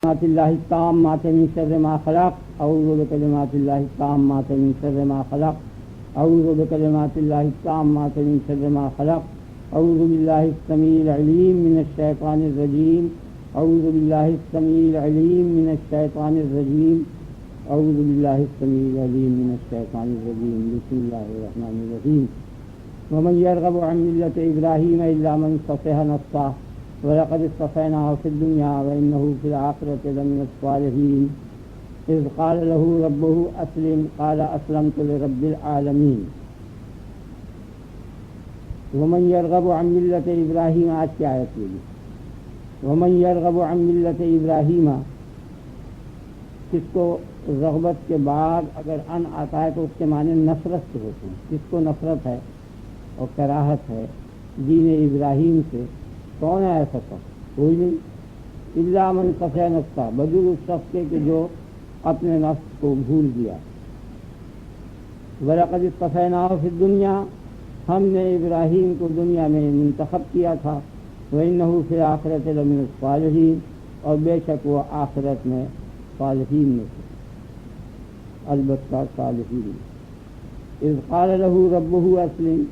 بکلمات اللہ التامات من شر ما خلق اعوذ بکلمات اللہ التامات من شر ما خلق اعوذ بکلمات اللہ التامات من شر ما خلق اعوذ باللہ السمیع العلیم من الشیطان الرجیم اعوذ باللہ السمیع العلیم من الشیطان الرجیم اعوذ باللہ السمیع العلیم من الشیطان الرجیم بسم اللہ الرحمن الرحیم ومن يرغب عن ملة إبراهيم إلا من صفح نفسه ولقد اصطفيناه في الدنيا وإنه في الآخرة لمن الصالحين إذ قال له ربه أسلم قال أسلمت لرب العالمين ومن يرغب عن ملة إبراهيم آج کی آیت لگی ومن يرغب عن ملة إبراهيم کس کو رغبت کے بعد اگر ان آتا ہے تو اس کے معنی نفرت سے ہوتے ہیں. کس کو نفرت ہے اور کراہت ہے دین ابراہیم سے, کون ہے ایسا شخص؟ کوئی نہیں. الا من صفح نفسہ بجز اس شخص کے کہ جو اپنے نفس کو بھول گیا. وَلَقَدِ اصْطَفَيْنَاهُ فِي الدُّنْيَا ہم نے ابراہیم کو دنیا میں منتخب کیا تھا. وَإِنَّهُ فِي الْآخِرَةِ لَمِنَ الصَّالِحِينَ اور بے شک وہ آخرت میں صالحین میں سے, البتہ صالحین. اذ قال له ربه اسلم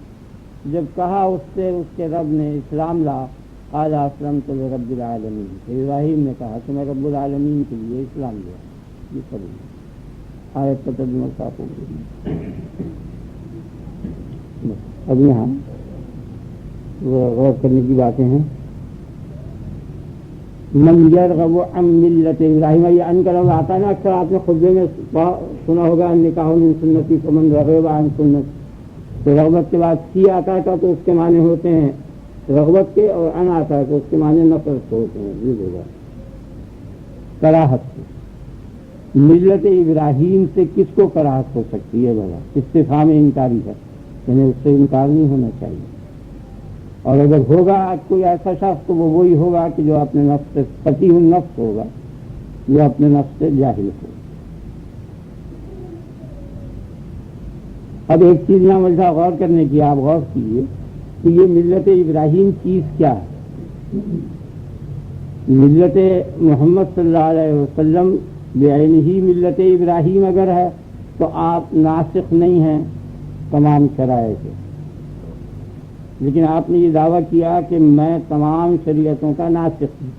جب کہا اس سے اس کے رب نے اسلام لا, قال اسلمت لرب العالمین ابراہیم نے کہا کہ میں رب العالمین کے لیے اسلام لیا. یہ سب آیت کا ترجمہ صاف ہو گئی. اب یہاں غور کرنے کی باتیں ہیں. من یرغب عن ملت ابراہیم, یہ ان کا لفظ آتا ہے نا اکثر آپ نے خطبے میں سنا ہوگا, نکاح من سنتی فمن رغب عن سنت. تو رغبت کے بعد سی آتا ہے تو اس کے معنی ہوتے ہیں رغبت کے, اور ان آتا ہے تو اس کے معنی نفرت کے ہوتے ہیں. یہ ہوگا کراہت سے. ملت ابراہیم سے کس کو کراہت ہو سکتی ہے؟ بھلا استفہام انکاری ہے, یعنی اس سے انکار نہیں ہونا چاہیے. اور اگر ہوگا کوئی ایسا شخص تو وہ وہی ہوگا کہ جو اپنے نفس سے فقیہ النفس ہوگا, جو اپنے نفس سے جاہل ہوگا. اب ایک چیز یہاں مجھے غور کرنے کی, آپ غور کیجیے کہ یہ ملت ابراہیم چیز کیا ہے. ملت محمد صلی اللہ علیہ وسلم بعینہ ہی ملت ابراہیم اگر ہے تو آپ ناسخ نہیں ہیں تمام شرائع کے, لیکن آپ نے یہ دعویٰ کیا کہ میں تمام شریعتوں کا ناسخ ہوں.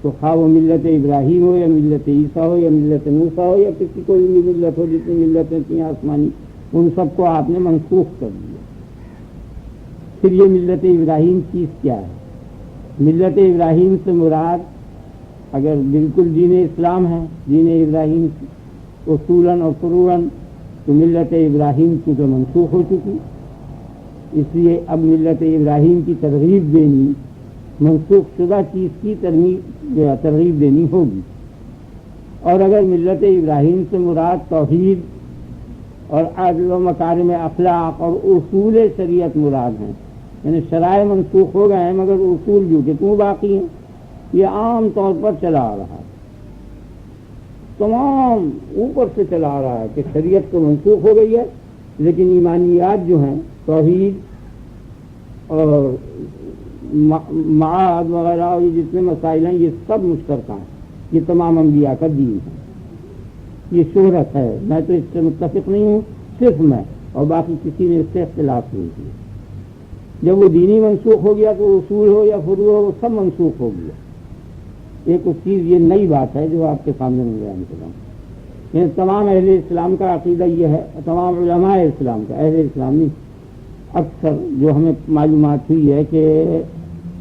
تو خواہ وہ ملت ابراہیم ہو یا ملت عیسیٰ ہو یا ملت موسیٰ ہو یا کسی کوئی بھی ملت ہو, جتنی ملتیں تھیں آسمانی, ان سب کو آپ نے منسوخ کر دیا. پھر یہ ملت ابراہیم چیز کیا ہے؟ ملت ابراہیم سے مراد اگر بالکل دین اسلام ہے, دین ابراہیم اصولاً اور فروعاً, تو ملت ابراہیم کی تو منسوخ ہو چکی, اس لیے اب ملت ابراہیم کی ترغیب دینی, منسوخ شدہ چیز کی ترغیب دینی ہوگی. اور اگر ملت ابراہیم سے مراد توحید اور عدل و مکارم اخلاق اور اصول شریعت مراد ہیں, یعنی شرائع منسوخ ہو گئے ہیں مگر اصول جو کہ کیوں باقی ہیں, یہ عام طور پر چلا آ رہا ہے, تمام اوپر سے چلا آ رہا ہے کہ شریعت تو منسوخ ہو گئی ہے لیکن ایمانیات جو ہیں توحید اور معاد وغیرہ اور یہ جتنے مسائل ہیں یہ سب مشترکہ ہیں, یہ تمام انبیاء کا دین ہے. یہ شہرت ہے, میں تو اس سے متفق نہیں ہوں, صرف میں, اور باقی کسی نے اس سے اختلاف نہیں کیا. جب وہ دینی منسوخ ہو گیا تو اصول ہو یا فروع ہو وہ سب منسوخ ہو گیا. ایک اس چیز یہ نئی بات ہے جو آپ کے سامنے میں بیان کر رہا ہوں. یہ تمام اہل اسلام کا عقیدہ یہ ہے, تمام علماء اسلام کا, اہل اسلام نہیں, اکثر جو ہمیں معلومات ہوئی ہے کہ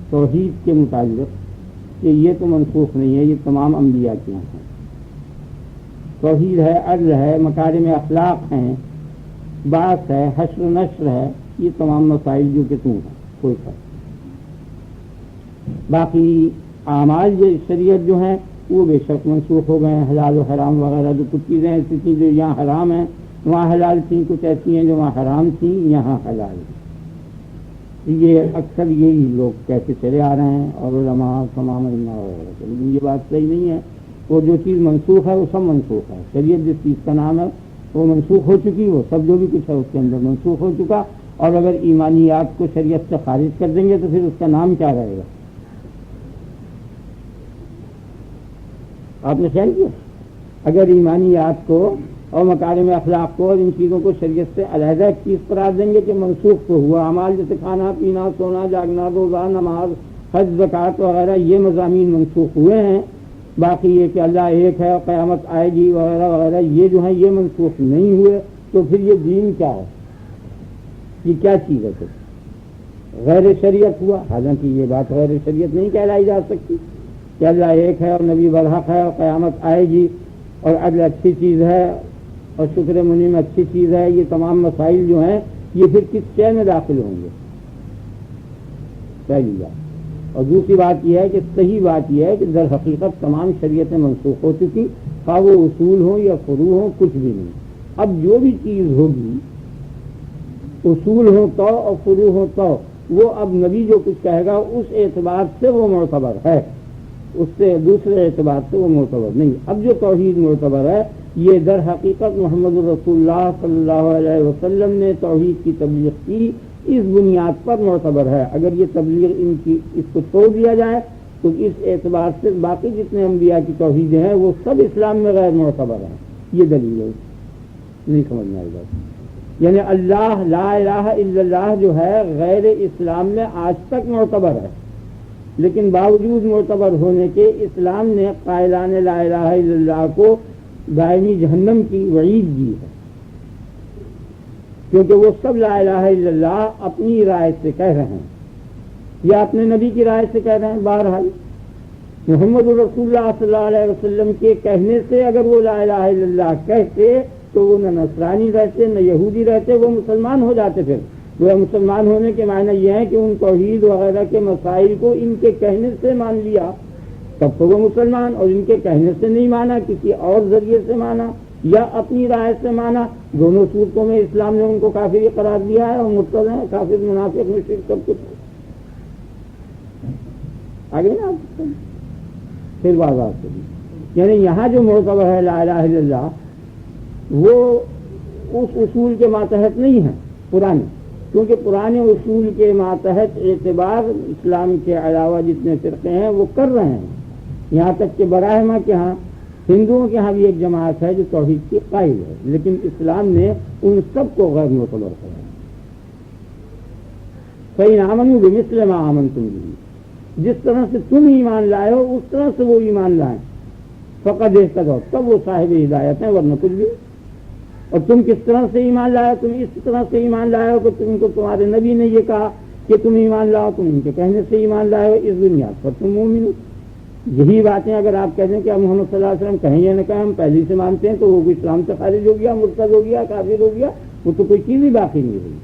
توحید کے متعلق کہ یہ تو منسوخ نہیں ہے, یہ تمام انبیاء کے ہیں. توحید ہے, عدل ہے, مکارم اخلاق ہیں, بعث ہے, حشر و نشر ہے, یہ تمام مسائل جو کہ تم ہیں کوئی فرق. باقی اعمال جو شریعت جو ہیں وہ بے شک منسوخ ہو گئے ہیں. حلال و حرام وغیرہ جو کچھ چیزیں ایسی تھیں جو یہاں حرام ہیں وہاں حلال تھیں, کچھ ایسی ہیں جو وہاں حرام تھیں یہاں حلال ہیں. یہ اکثر یہی لوگ کہتے چلے آ رہے ہیں, اور علماء تمام علماء وغیرہ, لیکن یہ بات صحیح نہیں ہے. وہ جو چیز منسوخ ہے وہ سب منسوخ ہے. شریعت جس چیز کا نام ہے وہ منسوخ ہو چکی, وہ سب جو بھی کچھ ہے اس کے اندر منسوخ ہو چکا. اور اگر ایمانیات کو شریعت سے خارج کر دیں گے تو پھر اس کا نام کیا رہے گا؟ آپ نے خیال کیا؟ اگر ایمانیات کو اور مکارم اخلاق کو اور ان چیزوں کو شریعت سے علیحدہ ایک چیز قرار دیں گے کہ منسوخ تو ہوا، اعمال جیسے کھانا پینا سونا جاگنا روزہ نماز حج زکوٰۃ وغیرہ یہ مضامین منسوخ ہوئے ہیں، باقی یہ کہ اللہ ایک ہے اور قیامت آئے گی وغیرہ وغیرہ یہ جو ہیں یہ منسوخ نہیں ہوئے، تو پھر یہ دین کیا ہے؟ یہ کیا چیز ہے؟ پھر غیر شریعت ہوا، حالانکہ یہ بات غیر شریعت نہیں کہلائی جا سکتی کہ اللہ ایک ہے اور نبی برحق ہے اور قیامت آئے گی اور عدل اچھی چیز ہے اور شکر منعم اچھی چیز ہے، یہ تمام مسائل جو ہیں یہ پھر کس شے میں داخل ہوں گے؟ پہلی بات۔ اور دوسری بات یہ ہے کہ صحیح بات یہ ہے کہ در حقیقت تمام شریعتیں منسوخ ہو چکی، خواہ وہ اصول ہوں یا فروع ہوں، کچھ بھی نہیں۔ اب جو بھی چیز ہوگی اصول ہوں تو اور فروع ہوں تو وہ اب نبی جو کچھ کہے گا اس اعتبار سے وہ معتبر ہے، اس سے دوسرے اعتبار سے وہ معتبر نہیں۔ اب جو توحید معتبر ہے یہ در حقیقت محمد رسول اللہ صلی اللہ علیہ وسلم نے توحید کی تبلیغ کی اس بنیاد پر معتبر ہے۔ اگر یہ تبلیغ ان کی اس کو چھوڑ دیا جائے تو اس اعتبار سے باقی جتنے انبیاء کی توحیدیں ہیں وہ سب اسلام میں غیر معتبر ہیں۔ یہ دلیل ہے، نہیں سمجھنا آئے گا۔ یعنی اللہ لا الہ الا اللہ جو ہے غیر اسلام میں آج تک معتبر ہے، لیکن باوجود معتبر ہونے کے اسلام نے قائلان لا الہ الا اللہ کو دائمی جہنم کی وعید دی ہے، کیونکہ وہ سب لا الہ الا اللہ اپنی رائے سے کہہ رہے ہیں یا اپنے نبی کی رائے سے کہہ رہے ہیں۔ بہرحال محمد رسول اللہ صلی اللہ علیہ وسلم کے کہنے سے اگر وہ لا الہ الا اللہ کہتے تو وہ نہ نصرانی رہتے نہ یہودی رہتے، وہ مسلمان ہو جاتے۔ پھر وہ مسلمان ہونے کے معنی یہ ہے کہ ان توحید وغیرہ کے مسائل کو ان کے کہنے سے مان لیا، تب تو وہ مسلمان، اور ان کے کہنے سے نہیں مانا، کسی اور ذریعے سے مانا یا اپنی رائے سے مانا، دونوں صورتوں میں اسلام نے ان کو کافر قرار دیا ہے اور مرتد ہیں، کافر منافق مشرک سب کچھ آگے نا پھر واضح سے۔ یعنی یہاں جو معتبر ہے لا الہ الا اللہ وہ اس اصول کے ماتحت نہیں ہے پرانے، کیونکہ پرانے اصول کے ماتحت اعتبار اسلام کے علاوہ جتنے فرقے ہیں وہ کر رہے ہیں، یہاں تک کہ براہما کے ہاں ہندوؤں کے ہاں بھی ایک جماعت ہے جو توحید کی قائل ہے، لیکن اسلام نے ان سب کو غیر معتبر کرایا۔ فَإِنْ آمَنُوا بِمِثْلِ مَا آمَنْتُمْ بِهِ، جس طرح سے تم ایمان لائے ہو اس طرح سے وہ ایمان لائیں، فقد اہتدوا، تب وہ صاحب ہدایت ہیں، ورنہ کچھ بھی۔ اور تم کس طرح سے ایمان لائے؟ تم اس طرح سے ایمان لائے ہو کہ تم کو تمہارے نبی نے یہ کہا کہ تم ایمان لاؤ، تم ان کے کہنے سے ایمان لائے ہو، اس بنیاد پر تم مومن ہو۔ یہی باتیں اگر آپ کہہ دیں کہ اب محمد صلی اللہ علیہ وسلم کہیں یا نہ کہیں ہم پہلے سے مانتے ہیں تو وہ اسلام سے خارج ہو گیا، مرتد ہو گیا، کافر ہو گیا، وہ تو کوئی چیز ہی باقی نہیں ہوئی۔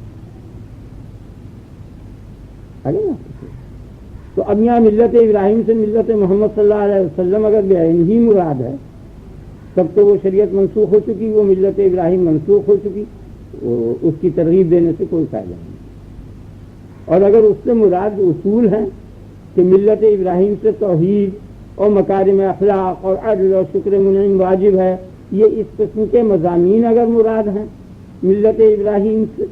آگے نا تو اب یہاں ملت ابراہیم سے ملت محمد صلی اللہ علیہ وسلم اگر بعین ہی مراد ہے تب تو وہ شریعت منسوخ ہو چکی، وہ ملت ابراہیم منسوخ ہو چکی، اس کی ترغیب دینے سے کوئی فائدہ نہیں۔ اور اگر اس سے مراد اصول ہیں کہ ملت ابراہیم سے توحید اور مکارم اخلاق اور عدل اور شکر منعم واجب ہے، یہ اس قسم کے مضامین اگر مراد ہیں ملت ابراہیم سے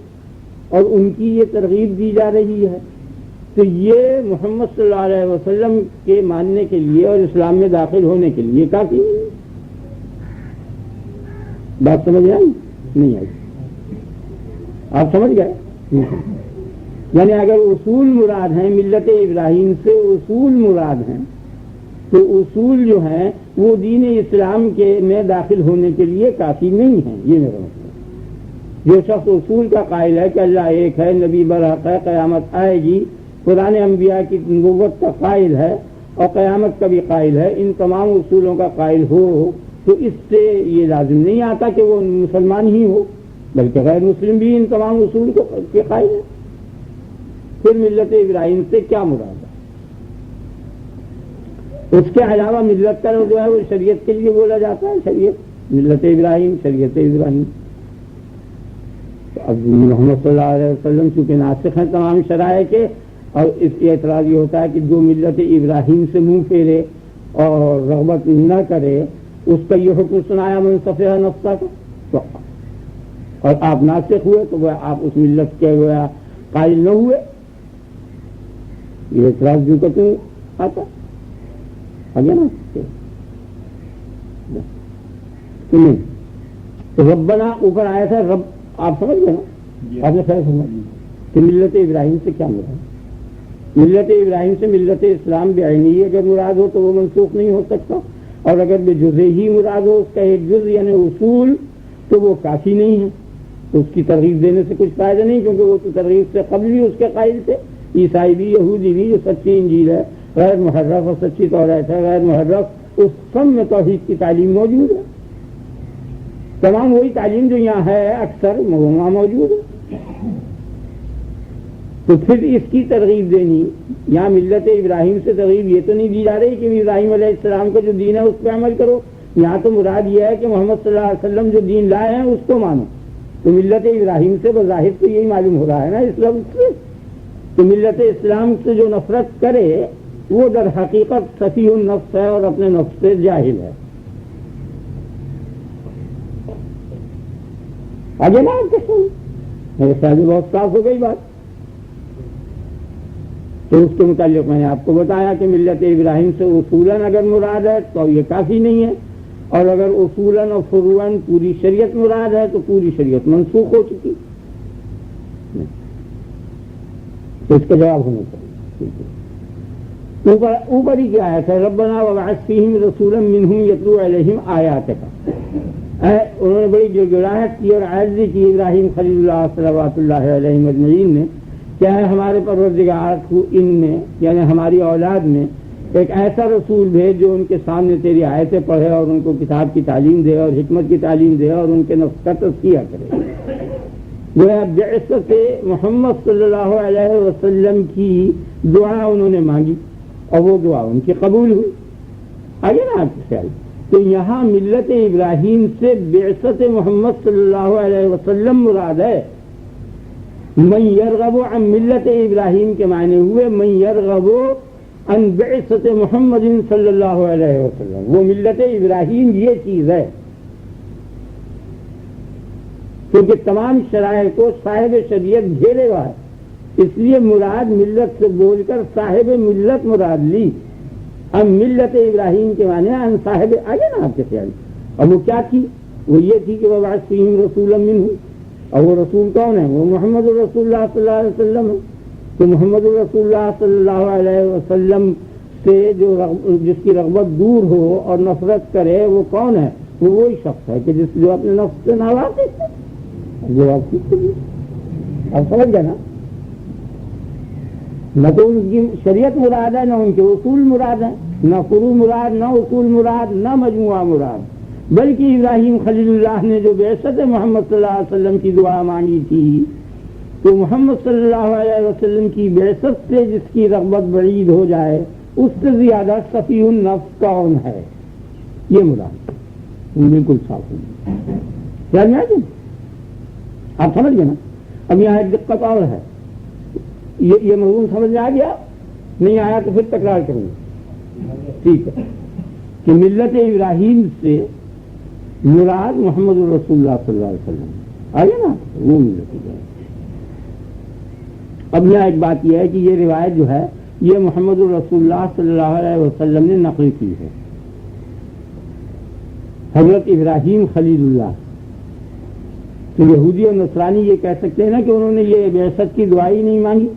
اور ان کی یہ ترغیب دی جا رہی ہے تو یہ محمد صلی اللہ علیہ وسلم کے ماننے کے لیے اور اسلام میں داخل ہونے کے لیے کافی نہیں۔ بات سمجھ آئی؟ نہیں آئی؟ آپ سمجھ گئے؟ یعنی اگر اصول مراد ہیں ملت ابراہیم سے اصول مراد ہیں تو اصول جو ہیں وہ دین اسلام کے میں داخل ہونے کے لیے کافی نہیں ہیں، یہ میرا مطلب۔ جو شخص اصول کا قائل ہے کہ اللہ ایک ہے، نبی برحق ہے، قیامت آئے گی، پرانے انبیاء کی نبوت کا قائل ہے اور قیامت کا بھی قائل ہے، ان تمام اصولوں کا قائل ہو تو اس سے یہ لازم نہیں آتا کہ وہ مسلمان ہی ہو، بلکہ غیر مسلم بھی ان تمام اصول کے قائل ہے۔ پھر ملت ابراہیم سے کیا مراد ہے؟ اس کے علاوہ ملت کا جو ہے وہ شریعت کے لیے بولا جاتا ہے، شریعت ملت ابراہیم، شریعت ابراہیم۔ اب محمد صلی اللہ علیہ وسلم چونکہ ناسخ ہیں تمام شرائع کے، اور اس کی اعتراض یہ ہوتا ہے کہ جو ملت ابراہیم سے منہ پھیرے اور رغبت نہ کرے اس کا یہ حکم سنایا منصفہ نفسہ کا، تو اور آپ ناسخ ہوئے تو وہ آپ اس ملت کے قائل نہ ہوئے، یہ اعتراض جو کہ آتا آگے نا۔ نہیں ربنا اوپر آیا تھا رب، آپ سمجھ گئے نا؟ آپ نے خیر سمجھ کہ ملت ابراہیم سے کیا مراد؟ ملت ابراہیم سے ملت اسلام بعینی اگر مراد ہو تو وہ منسوخ نہیں ہو سکتا، اور اگر بے جزء ہی مراد ہو، اس کا ایک جز یعنی اصول، تو وہ کافی نہیں ہے، تو اس کی ترغیب دینے سے کچھ فائدہ نہیں، کیونکہ وہ تو ترغیب سے قبل بھی اس کے قائل تھے۔ عیسائی بھی، یہودی بھی، جو سچی انجیل ہے غیر محرف اور سچی توریت ہے غیر محرف، اس سب میں توحید کی تعلیم موجود ہے، تمام وہی تعلیم جو یہاں ہے اکثر وہاں موجود ہے۔ تو پھر اس کی ترغیب دینی، یہاں ملت ابراہیم سے ترغیب یہ تو نہیں دی جا رہی کہ ابراہیم علیہ السلام کا جو دین ہے اس پہ عمل کرو، یہاں تو مراد یہ ہے کہ محمد صلی اللہ علیہ وسلم جو دین لائے ہیں اس کو مانو۔ تو ملت ابراہیم سے بظاہر تو یہی معلوم ہو رہا ہے نا اس لفظ سے، تو ملت اسلام سے جو نفرت کرے وہ در حقیقت سفیہ النفس ہے اور اپنے نفس سے جاہل ہے۔ آگے نا آپ کے میرے خیال میں بہت صاف ہو گئی بات۔ تو اس کے متعلق میں نے آپ کو بتایا کہ ملت ابراہیم سے اصولاً اگر مراد ہے تو یہ کافی نہیں ہے، اور اگر اصولاً اور فروعاً پوری شریعت مراد ہے تو پوری شریعت منسوخ ہو چکی، تو اس کا جواب ہونا چاہیے۔ اوپر ہی کیا آیا تھا ربنا وابعث فیہم رسولا منہم یتلو علیہم آیاتک، انہوں نے بڑی گڑگڑاہٹ کی اور عرض کی ابراہیم خلیل اللہ صلوات اللہ علیہ اجمعین نے، کیا ہے ہمارے پروردگار کو ان میں یعنی ہماری اولاد میں ایک ایسا رسول بھیج جو ان کے سامنے تیری آیتیں پڑھے اور ان کو کتاب کی تعلیم دے اور حکمت کی تعلیم دے اور ان کے نفس کا تزکیہ کرے۔ گویا بعثت محمد صلی اللہ علیہ وسلم کی دعا انہوں نے مانگی اور وہ دعا ان کی قبول ہوئی۔ آگے نا آپ کے خیال، تو یہاں ملت ابراہیم سے بعثت محمد صلی اللہ علیہ وسلم مراد ہے۔ من یرغب عن ملت ابراہیم کے معنی ہوئے من یرغب عن بعثت محمد صلی اللہ علیہ وسلم، وہ ملت ابراہیم یہ چیز ہے، کیونکہ تمام شرائع کو صاحب شریعت گھیرے ہوا ہے، اس لیے مراد ملت سے بول کر صاحب ملت مراد لی۔ اب ملت ابراہیم کے معنی ان صاحب، آگے نا آپ کے خیال، اور وہ کیا تھی؟ وہ یہ تھی کہ وابعث فیہم رسولا منہم، اور وہ رسول کون ہے؟ وہ محمد الرسول اللہ صلی اللہ علیہ وسلم ہے۔ تو محمد الرسول اللہ صلی اللہ علیہ وسلم سے جس کی رغبت دور ہو اور نفرت کرے وہ کون ہے؟ وہ وہی شخص ہے کہ جو اپنے نفس سے ناواقف ہے۔ جو آپ سمجھ گئے نا، نہ تو ان کی شریعت مراد ہے، نہ ان کے اصول مراد ہے، نہ فروع مراد، نہ اصول مراد، نہ مجموعہ مراد، بلکہ ابراہیم خلیل اللہ نے جو بعثت محمد صلی اللہ علیہ وسلم کی دعا مانگی تھی، تو محمد صلی اللہ علیہ وسلم کی بعثت سے جس کی رغبت بعید ہو جائے اس سے زیادہ صفی النفس کون ہے؟ یہ مراد بالکل صاف ہوگی۔ خیال میں آ گیا؟ آپ سمجھ گئے نا؟ اب یہاں ایک دقت اور ہے، یہ مضمون سمجھ میں آ گیا؟ نہیں آیا تو پھر تکرار کروں گا، ٹھیک ہے؟ کہ ملت ابراہیم سے مراد محمد الرسول اللہ صلی اللہ علیہ وسلم، آگے نا وہ ملت ابراہیم۔ اب یہاں ایک بات یہ ہے کہ یہ روایت جو ہے یہ محمد الرسول اللہ صلی اللہ علیہ وسلم نے نقل کی ہے، حضرت ابراہیم خلیل اللہ۔ تو یہودی اور نصرانی یہ کہہ سکتے ہیں نا کہ انہوں نے یہ بعثت کی دعائی نہیں مانگی،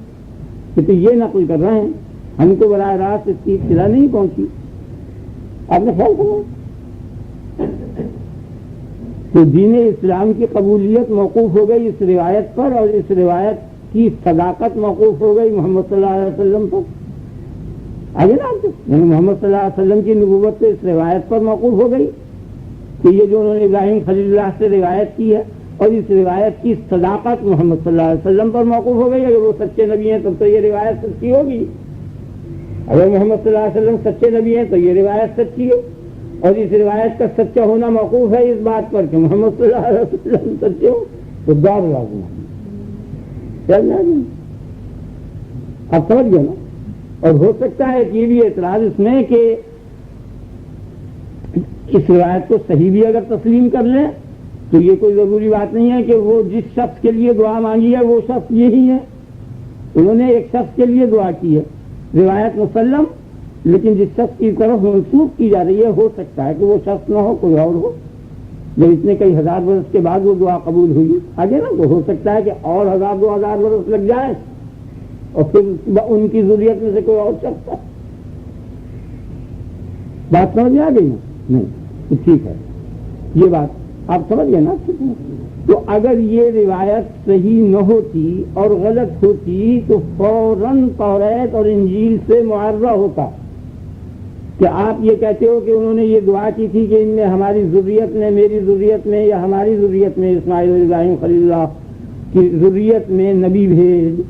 کہ تو یہ نقل کر رہے ہیں، ہم کو براہ راست اس کی اطلاع نہیں پہنچی۔ آپ نے خیال کرنا تو دین اسلام کی قبولیت موقوف ہو گئی اس روایت پر، اور اس روایت کی صداقت موقوف ہو گئی محمد صلی اللہ علیہ وسلم پر۔ آگے نا آپ یعنی محمد صلی اللہ علیہ وسلم کی نبوت سے اس روایت پر موقوف ہو گئی کہ یہ جو انہوں نے ابراہیم خلیل اللہ سے روایت کی ہے، اور اس روایت کی صداقت محمد صلی اللہ علیہ وسلم پر موقوف ہو گئی۔ اگر وہ سچے نبی ہیں تب تو یہ روایت سچی ہوگی، اگر محمد صلی اللہ علیہ وسلم سچے نبی ہیں تو یہ روایت سچی ہے، اور اس روایت کا سچا ہونا موقوف ہے اس بات پر کہ محمد صلی اللہ علیہ وسلم سچے ہو، تو دور لازم ہے۔ آپ سمجھ گئے نا؟ اور ہو سکتا ہے کہ یہ بھی اعتراض اس میں کہ اس روایت کو صحیح بھی اگر تسلیم کر لیں تو یہ کوئی ضروری بات نہیں ہے کہ وہ جس شخص کے لیے دعا مانگی ہے وہ شخص یہی ہے۔ انہوں نے ایک شخص کے لیے دعا کی ہے، روایت مسلم لیکن جس شخص کی طرف منسوخ کی جا رہی ہے ہو سکتا ہے کہ وہ شخص نہ ہو، کوئی اور ہو، جب اتنے کئی ہزار برس کے بعد وہ دعا قبول ہوئی آگے نا، تو ہو سکتا ہے کہ اور 1000-2000 برس لگ جائے اور پھر ان کی ضروریت میں سے کوئی اور شخص ہے۔ بات سمجھ میں آ گئی نا؟ نہیں تو ٹھیک ہے، یہ بات آپ سمجھ گئے نا؟ تو اگر یہ روایت صحیح نہ ہوتی اور غلط ہوتی تو فوراً توریت اور انجیل سے معارضہ ہوتا کہ آپ یہ کہتے ہو کہ انہوں نے یہ دعا کی تھی کہ ان میں ہماری ذریت میں، میری ذریت میں یا ہماری ذریت میں اسماعیل ابراہیم خلیل اللہ کی ذریت میں نبی بھیج۔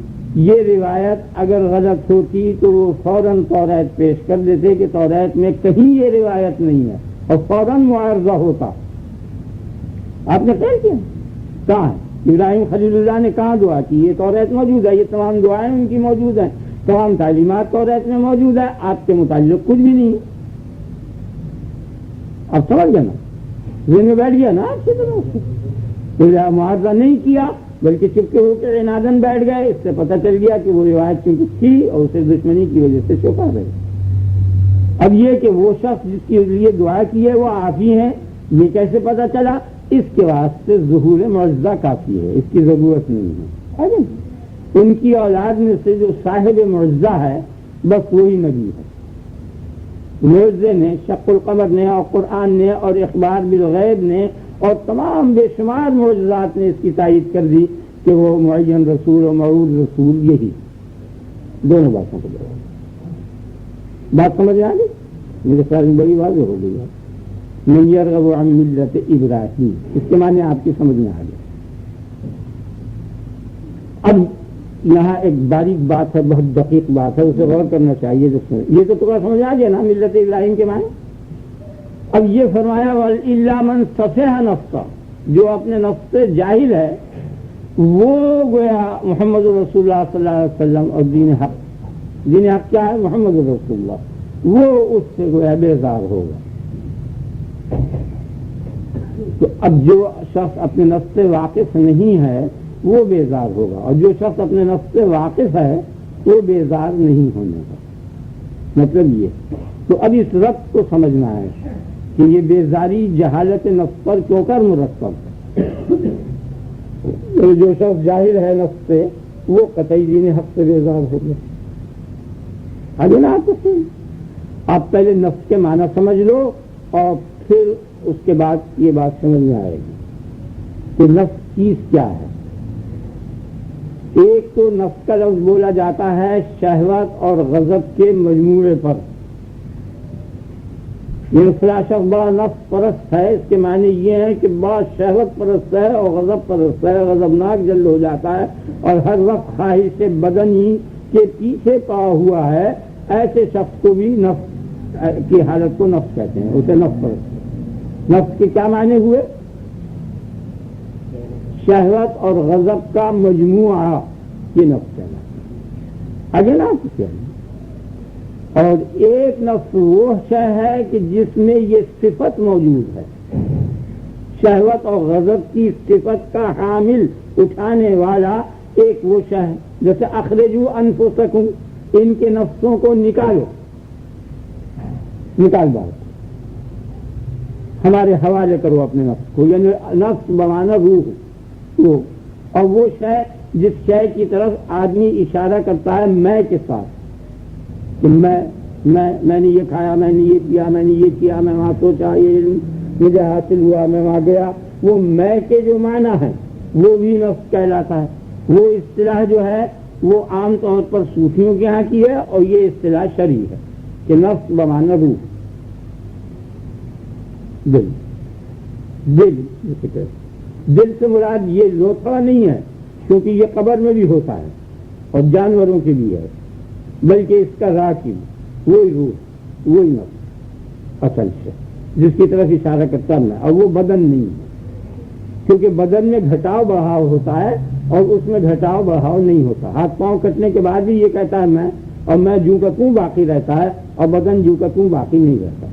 یہ روایت اگر غلط ہوتی تو وہ فوراً توریت پیش کر دیتے کہ توریت میں کہیں یہ روایت نہیں ہے اور فوراً معارضہ ہوتا۔ آپ نے خیال کیا کہاں ہے ابراہیم خلیل اللہ نے کہاں دعا کی؟ یہ توریت موجود ہے، یہ تمام دعائیں ان کی موجود ہیں، تمام تعلیمات توریت میں موجود ہے، آپ کے متعلق کچھ بھی نہیں۔ اب سمجھ گیا نا؟ ذہن میں بیٹھ گیا نا اچھی طرح سے؟ معارضہ نہیں کیا بلکہ چپکے ہو کے عنادن بیٹھ گئے، اس سے پتہ چل گیا کہ وہ روایت چونکہ تھی اور اسے دشمنی کی وجہ سے چھپا رہے۔ اب یہ کہ وہ شخص جس کے لیے دعا کی ہے وہ آپ ہی ہیں، یہ کیسے پتہ چلا؟ اس کے واسطے ظہور معجزہ کافی ہے، اس کی ضرورت نہیں ہے۔ ان کی اولاد میں سے جو صاحب معجزہ ہے بس وہی نبی ہے۔ معجزے نے، شق القمر نے اور قرآن نے اور اخبار بالغیب نے اور تمام بے شمار معجزات نے اس کی تائید کر دی کہ وہ معین رسول اور موعود رسول یہی دونوں باتوں کو دے۔ بات سمجھ آ گئی؟ میرے خیال میں بڑی واضح ہو گئی ہے۔ من یرغب عن ملت ابراہیم، اس کے معنی آپ کی سمجھ میں آ گیا۔ اب یہاں ایک باریک بات ہے، بہت دقیق بات ہے، اسے غور کرنا چاہیے۔ یہ تو تھوڑا سمجھ آ گیا نا ملت ابراہیم کے معنی؟ اب یہ فرمایا وَإِلَّا مَنْ صَفِحَ نَفْسَهُ، جو اپنے نفس سے جاہل ہے وہ گویا محمد رسول اللہ صلی اللہ علیہ وسلم اور دین حق کیا ہے؟ محمد رسول اللہ، وہ اس سے گویا بیزار ہوگا۔ تو اب جو شخص اپنے نفس سے واقف نہیں ہے وہ بیزار ہوگا، اور جو شخص اپنے نفس سے واقف ہے وہ بیزار نہیں ہونے کا مطلب یہ۔ تو اب اس ربط کو سمجھنا ہے کہ یہ بیزاری جہالت نفس پر کیوں کر مرتب ہے۔ جو شخص جاہل ہے نفس سے وہ قطعی دین حق سے بیزار ہو گیا۔ آگے نا آپ پہلے نفس کے معنی سمجھ لو اور پھر اس کے بعد یہ بات سمجھ میں آئے گی کہ نفس چیز کیا ہے۔ ایک تو نفس کا لفظ بولا جاتا ہے شہوت اور غضب کے مجموعے پر۔ یہ فلاں شخص بڑا نفس پرست ہے، اس کے معنی یہ ہے کہ بڑا شہوت پرست ہے اور غضب پرست ہے، غضبناک جلد ہو جاتا ہے اور ہر وقت خواہش بدنی کے پیچھے پڑا ہوا ہے۔ ایسے شخص کو بھی نفس کی حالت کو نفس کہتے ہیں، اسے نفس پرست۔ نفس کے کیا معنی ہوئے؟ شہوت اور غضب کا مجموعہ، یہ نفس کہنا آگے نا کیا۔ اور ایک نفس وہ شے ہے کہ جس میں یہ صفت موجود ہے، شہوت اور غضب کی صفت کا حامل اٹھانے والا ایک وہ شے ہے۔ جیسے اخرجوا انفسکم، ان کے نفسوں کو نکالو، نکال دو، ہمارے حوالے کرو اپنے نفس کو، یعنی نفس بمانا روح، اور وہ شے جس شے کی طرف آدمی اشارہ کرتا ہے میں کے ساتھ کہ میں نے یہ کھایا، میں نے یہ کیا، میں نے یہ کیا، میں وہاں سوچا، یہ علم مجھے حاصل ہوا، میں وہاں گیا، وہ میں کے جو معنی ہے وہ بھی نفس کہلاتا ہے۔ وہ اصطلاح جو ہے وہ عام طور پر صوفیوں کے ہاں کی ہے اور یہ اصطلاح شرعی ہے کہ نفس بمانا روح، دل سے مراد یہ لوتھڑا نہیں ہے کیونکہ یہ قبر میں بھی ہوتا ہے اور جانوروں کے بھی ہے، بلکہ اس کا راکب وہی روح، وہی نفس اصل سے جس کی طرف اشارہ کرتا ہے، اور وہ بدن نہیں ہے کیونکہ بدن میں گھٹاؤ بڑھاؤ ہوتا ہے اور اس میں گھٹاؤ بڑھاؤ نہیں ہوتا۔ ہاتھ پاؤں کٹنے کے بعد بھی یہ کہتا ہے میں، اور میں جوں کا توں باقی رہتا ہے اور بدن جوں کا توں باقی نہیں رہتا۔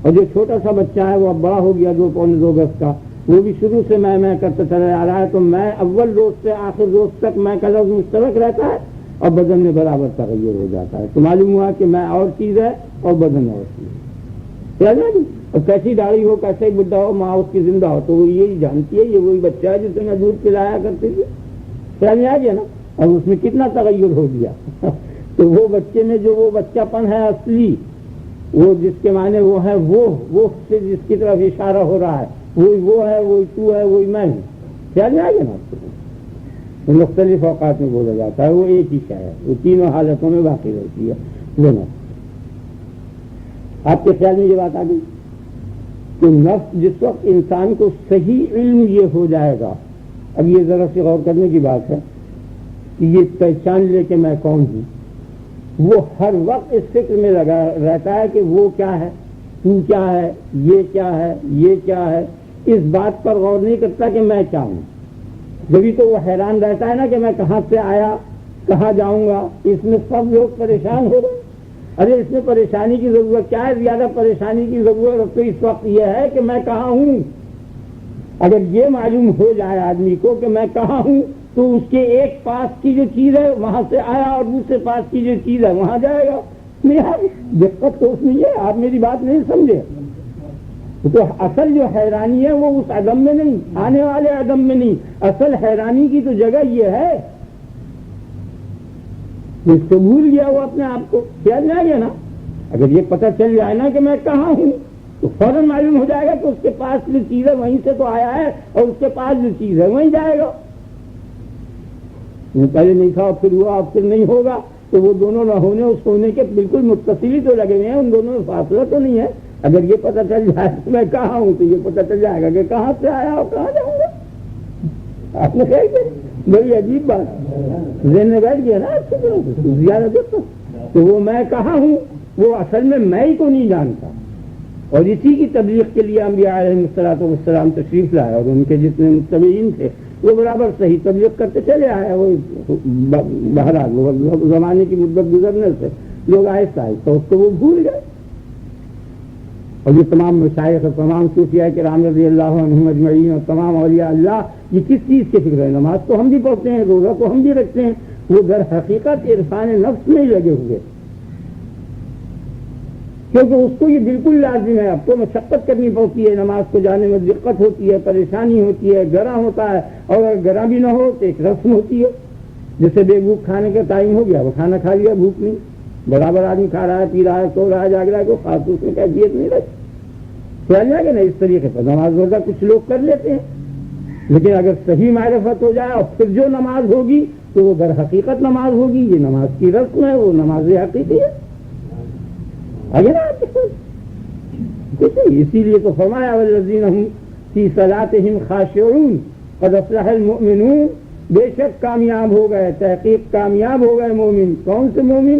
اور جو چھوٹا سا بچہ ہے وہ اب بڑا ہو گیا 2.2 گز کا، وہ بھی شروع سے میں کرتا چلا آ رہا ہے، تو میں اول روز سے آخر روز تک میں کا لفظ مشترک رہتا ہے اور بدن میں برابر تغیر ہو جاتا ہے. تو معلوم ہوا کہ میں اور چیز ہے اور بدن اور چیز ہے. اور کیسی داڑھی ہو, کیسے بڈھا ہو, ماں اس کی زندہ ہو تو وہ یہی جانتی ہے یہ وہی بچہ ہے جسے میں دودھ پلایا کرتی تھی. سمجھ میں آ گیا نا. اور اس میں کتنا تغیر ہو گیا. تو وہ بچے میں جو وہ بچہ پن ہے اصلی, وہ جس کے معنی وہ ہے, وہ سے جس کی طرف اشارہ ہو رہا ہے وہی وہ ہے, وہی تو ہے, وہی میں ہوں. سمجھ میں آ گیا نا. وہ مختلف اوقات میں بولا جاتا ہے, وہ ایک ہی شے ہے, وہ تینوں حالتوں میں باقی رہتی ہے. دونوں آپ کے خیال میں یہ بات آ گئی کہ نفس جس وقت انسان کو صحیح علم یہ ہو جائے گا, اب یہ ذرا سی غور کرنے کی بات ہے کہ یہ پہچان لے کہ میں کون ہوں, وہ ہر وقت اس فکر میں لگا رہتا ہے کہ وہ کیا ہے, تو کیا ہے, یہ کیا ہے, یہ کیا ہے. اس بات پر غور نہیں کرتا کہ میں کیا ہوں. جبھی تو وہ حیران رہتا ہے نا کہ میں کہاں سے آیا, کہاں جاؤں گا. اس میں سب لوگ پریشان ہو گئے. ارے اس میں پریشانی کی ضرورت کیا ہے؟ زیادہ پریشانی کی ضرورت تو اس وقت یہ ہے کہ میں کہاں ہوں. اگر یہ معلوم ہو جائے آدمی کو کہ میں کہاں ہوں تو اس کے ایک پاس کی جو چیز ہے وہاں سے آیا اور دوسرے پاس کی جو چیز ہے وہاں جائے گا. دقت تو اس میں یہ, آپ میری بات نہیں سمجھے. تو اصل جو حیرانی ہے وہ اس عدم میں نہیں, آنے والے عدم میں نہیں. اصل حیرانی کی تو جگہ یہ ہے اس کو بھول گیا وہ اپنے آپ کو. خیال میں آ گیا نا. اگر یہ پتہ چل جائے نا کہ میں کہاں ہوں تو فوراً معلوم ہو جائے گا کہ اس کے پاس جو چیز ہے وہیں سے تو آیا ہے اور اس کے پاس جو چیز ہے وہیں جائے گا. پہلے نہیں تھا اور پھر ہوا اور پھر نہیں ہوگا تو وہ دونوں نہ ہونے اس ہونے کے بالکل متصل ہی تو لگے ہوئے ہیں, ان دونوں میں فاصلہ تو نہیں ہے. اگر یہ پتہ چل جائے کہ میں کہاں ہوں تو یہ پتہ چل جائے گا کہ کہاں سے آیا اور کہاں جاؤں گا. آپ نے کہا کہ بڑی عجیب بات ذہن میں بیٹھ گیا نا اچھی طرح سے زیادہ دیکھو. تو وہ میں کہاں ہوں وہ اصل میں ہی کو نہیں جانتا. اور اسی کی تبلیغ کے لیے انبیاء علیہ السلام تشریف لائے اور ان کے جتنے متبعین تھے وہ برابر صحیح تبلیغ کرتے چلے آئے. وہ بہرحال زمانے کی مدت گزرنے سے لوگ آہستہ آہستہ اس کو وہ بھول گئے. اور یہ تمام مشائخ اور تمام صوفیاء کرام رضی اللہ عنہم اجمعین اور تمام اولیاء اللہ یہ کس چیز کے فکر ہے؟ نماز تو ہم بھی پڑھتے ہیں, روزہ تو ہم بھی رکھتے ہیں, وہ در حقیقت عرفان نفس میں ہی لگے ہوئے. کیونکہ اس کو یہ بالکل لازم ہے. اب تو مشقت کرنی پڑتی ہے, نماز کو جانے میں دقت ہوتی ہے, پریشانی ہوتی ہے, گرا ہوتا ہے, اور اگر گرا بھی نہ ہو تو ایک رسم ہوتی ہے. جیسے بے بھوک کھانے کا ٹائم ہو گیا, وہ کھانا کھا لیا, بھوک نہیں, برابر آدمی کھا رہا ہے, پی رہا ہے, سو رہا ہے, جاگ رہا ہے, کوئی خاص اس میں کیفیت نہیں رہتی. خیال جائے گا نا. اس طریقے پر نماز روزہ کچھ لوگ کر لیتے ہیں, لیکن اگر صحیح معرفت ہو جائے اور پھر جو نماز ہوگی تو وہ در حقیقت نماز ہوگی. یہ نماز کی رسم ہے, وہ نماز حقیقی ہے. آگے نا اسی لیے تو فرمایا والذین هم فی صلاتهم خاشعون قد افلح المؤمنون, بے شک کامیاب ہو گئے, تحقیق کامیاب ہو گئے مومن. کون سے مومن؟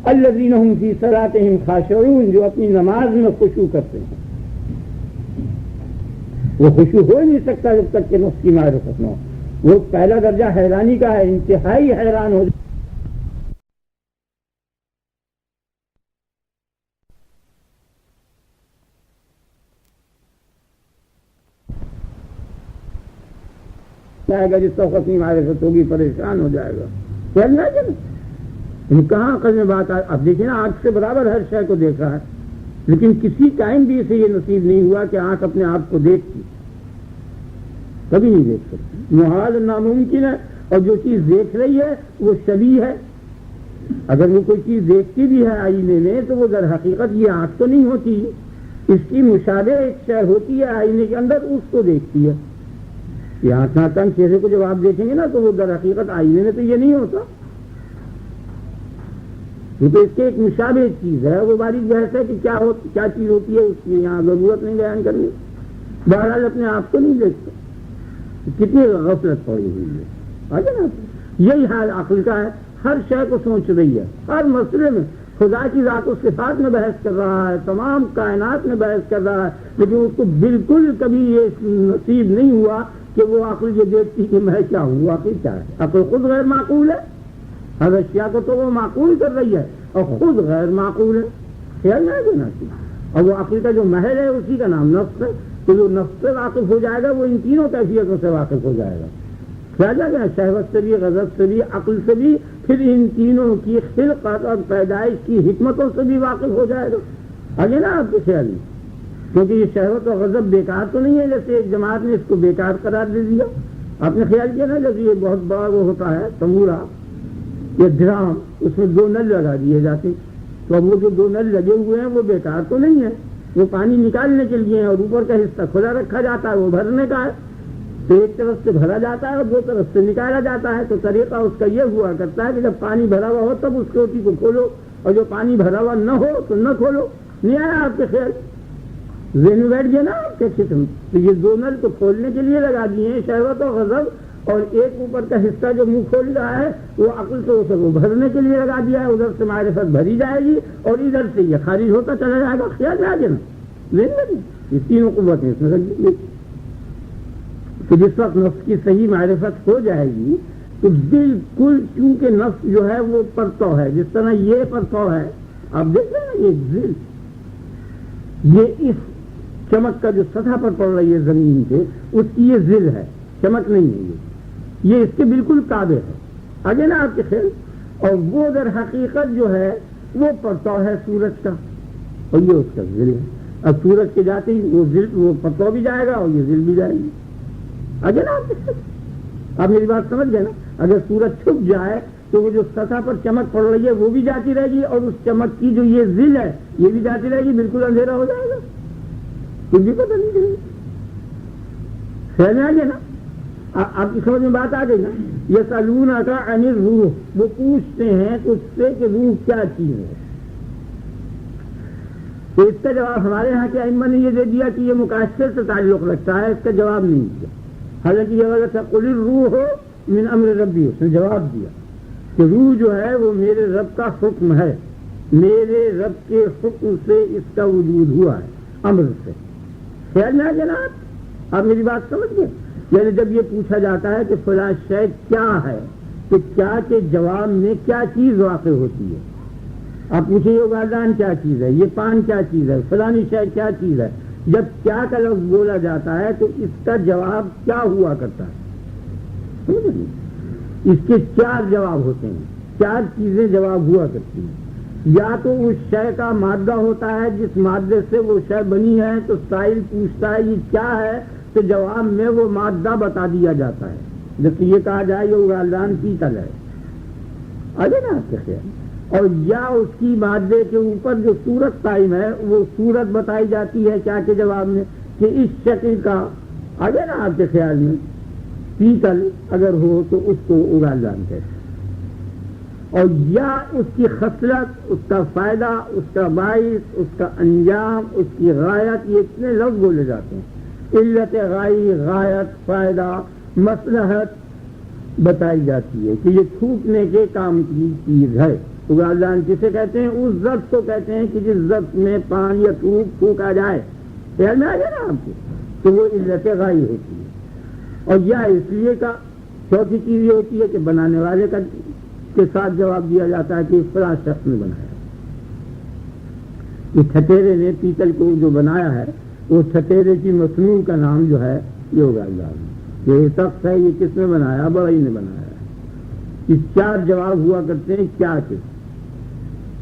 الذین هم فی صلاتهم خاشعون, جو اپنی نماز میں خشوع کرتے ہیں. وہ خشوع ہو نہیں سکتا جب تک کہ نفس کی معرفت نہ ہو. وہ پہلا درجہ حیرانی کا ہے, انتہائی حیران ہو. جائے گا جس وقت اپنی معرفت ہوگی پریشان ہو جائے گا. چلنا چاہیے کہاں عقل میں بات آئے. اب دیکھیں نا, آنکھ سے برابر ہر شے کو دیکھ رہا ہے, لیکن کسی ٹائم بھی اسے یہ نصیب نہیں ہوا کہ آنکھ اپنے آپ کو دیکھتی. کبھی نہیں دیکھ سکتی, محال, ناممکن ہے. اور جو چیز دیکھ رہی ہے وہ شبیہ ہے. اگر وہ کوئی چیز دیکھتی بھی ہے آئینے میں تو وہ در حقیقت یہ آنکھ تو نہیں ہوتی, اس کی مشابہ ایک شے ہوتی ہے آئینے کے اندر, اس کو دیکھتی ہے. یہ آنکھ ناتنگ چہرے کو جب آپ دیکھیں گے نا تو وہ در حقیقت آئینے میں تو یہ نہیں ہوتا. یہ تو اس کے ایک مشابہ چیز ہے. وہ باریک بحث ہے کہ کیا چیز ہوتی ہے, اس کی یہاں ضرورت نہیں بیان کرنی. بہرحال اپنے آپ کو نہیں دیکھتا. کتنی غفلت پڑی ہوئی ہے. آگے نا یہی حال عقل کا ہے, ہر شے کو سوچ رہی ہے, ہر مسئلے میں خدا کی ذات و صفات میں بحث کر رہا ہے, تمام کائنات میں بحث کر رہا ہے, لیکن اس کو بالکل کبھی یہ نصیب نہیں ہوا کہ وہ عقل جو دیکھتی کہ میں کیا ہوں. وہ عقل کیا ہے؟ عقل خود غیر معقول ہے. ہر اشیاء کو تو وہ معقول کر رہی ہے اور خود غیر معقول ہے. خیال نہیں دینا چاہیے. اور وہ عقل کا جو محل ہے اسی کا نام نفس ہے. تو جو نفس سے واقف ہو جائے گا وہ ان تینوں کیفیتوں سے واقف ہو جائے گا. خیال جائے گا, شہوت سے بھی, غضب سے بھی, عقل سے بھی, پھر ان تینوں کی خلقت اور پیدائش کی حکمتوں سے بھی واقف ہو جائے گا. آگے نا آپ کے خیال میں، کیونکہ یہ شہوت اور غضب بیکار تو نہیں ہے جیسے ایک جماعت نے اس کو بیکار قرار دے دیا. آپ نے خیال کیا نا جیسے یہ بہت بڑا وہ ہوتا ہے تمورا یا ڈرام، اس میں 2 نل لگا دیے جاتے، تو اب وہ جو 2 نل لگے ہوئے ہیں وہ بیکار تو نہیں ہے، وہ پانی نکالنے کے لیے ہیں اور اوپر کا حصہ کھلا رکھا جاتا ہے، وہ بھرنے کا ہے. تو ایک طرف سے بھرا جاتا ہے اور 2 طرف سے نکالا جاتا ہے. تو طریقہ اس کا یہ ہوا کرتا ہے کہ جب پانی بھرا ہوا ہو تب اس ٹوٹی کو کھولو، اور جو پانی بھرا ہوا نہ ہو تو نہ کھولو. نہیں آیا آپ کے خیال؟ ذہن میں بیٹھ گیا نا آپ کے قسم. تو یہ 2 نل تو کھولنے کے لیے لگا دیے ہیں، شہوت و غضب، اور ایک اوپر کا حصہ جو منہ کھول رہا ہے وہ عقل سے اسے وہ بھرنے کے لیے لگا دیا ہے. ادھر سے معرفت بھری جائے گی اور ادھر سے یہ خارج ہوتا چلا جائے گا. خیال میں آ گیا نا؟ ذہن میں یہ تینوں قوتیں اس میں رکھ دی. تو جس وقت نفس کی صحیح معرفت ہو جائے گی تو بالکل، چونکہ نفس جو ہے وہ پرتو ہے، جس طرح یہ پرتو ہے، آپ دیکھ رہے ہیں یہ ذل، یہ اس چمک کا جو سطح پر پڑ رہی ہے زمین پہ، اس کی یہ ذل ہے، چمک نہیں ہے. یہ اس کے بالکل تابع ہے. آگے نا آپ کے خیال؟ اور وہ در حقیقت جو ہے وہ پرتو ہے سورج کا، اور یہ اس کا ذل ہے. اب سورج کے جاتے ہی وہ ذل، وہ پرتو بھی جائے گا اور یہ ذل بھی جائے گی. آگے نا آپ میری بات سمجھ گئے نا؟ اگر سورج چھپ جائے تو وہ جو سطح پر چمک پڑ رہی ہے وہ بھی جاتی رہے گی، اور اس چمک کی جو یہ ذل ہے یہ بھی جاتی رہے گی. بالکل اندھیرا ہو جائے گا، کچھ بھی پتہ نہیں چلے گا. سمجھ میں آ گیا نا؟ آپ کی سمجھ میں بات آ گئی نا؟ یسألونک عن الروح، وہ پوچھتے ہیں تجھ سے کہ روح کیا چیز ہے. تو اس کا جواب ہمارے یہاں کے ائمہ نے یہ دے دیا کہ یہ مکاشفے سے تعلق رکھتا ہے. اس کا جواب نہیں دیا، حالانکہ یہ وجہ تھا قل الروح من امر ربی. اس نے جواب دیا کہ روح جو ہے وہ میرے رب کا حکم ہے، میرے رب کے حکم سے اس کا وجود ہوا ہے، امر سے. خیال میں آ گیا نا آپ میری بات سمجھ گئے؟ یعنی جب یہ پوچھا جاتا ہے کہ فلاں شے کیا ہے، تو کیا کے جواب میں کیا چیز واقع ہوتی ہے. آپ پوچھیں یہ گالدان کیا چیز ہے، یہ پان کیا چیز ہے، فلانی شے کیا چیز ہے. جب کیا کا لفظ بولا جاتا ہے تو اس کا جواب کیا ہوا کرتا ہے. اس کے 4 جواب ہوتے ہیں، 4 چیزیں جواب ہوا کرتی ہیں. یا تو اس شے کا مادہ ہوتا ہے جس مادے سے وہ شے بنی ہے، تو سائل پوچھتا ہے یہ کیا ہے، تو جواب میں وہ مادہ بتا دیا جاتا ہے. جیسے یہ کہا جائے یہ گالدان پیتل ہے، آگے نا آپ کے خیال. اور یا اس کی مادے کے اوپر جو صورت قائم ہے وہ صورت بتائی جاتی ہے کیا کے جواب میں کہ اس شکل کا، آگے نا آپ کے خیال میں پیتل اگر ہو تو اس کو گالدان کہتے ہیں. اور یا اس کی خصلت، اس کا فائدہ، اس کا باعث، اس کا انجام، اس کی غایت، یہ اتنے لفظ بولے جاتے ہیں. علت غائی، غایت، فائدہ، مصلحت بتائی جاتی ہے کہ یہ تھوکنے کے کام کی چیز ہے. گالدان کسے کہتے ہیں؟ اس ذات کو کہتے ہیں کہ جس ذات میں پان یا تھوکا جائے. خیال میں آ جائے نا آپ کو؟ تو وہ علت غائی ہوتی ہے. اور یا اس لیے کا چوتھی چیز یہ ہوتی ہے کہ بنانے والے کا کے ساتھ جواب دیا جاتا ہے کہ فلاں شخص نے بنایا. یہ ٹھٹیرے نے پیتل کو جو بنایا ہے، وہ ٹھٹیرے کی مصنوع کا نام جو ہے یہ گالدان ہے. یہ شخص ہے، یہ کس نے بنایا؟ بڑائی نے بنایا ہے. یہ 4 جواب ہوا کرتے ہیں کیا کے.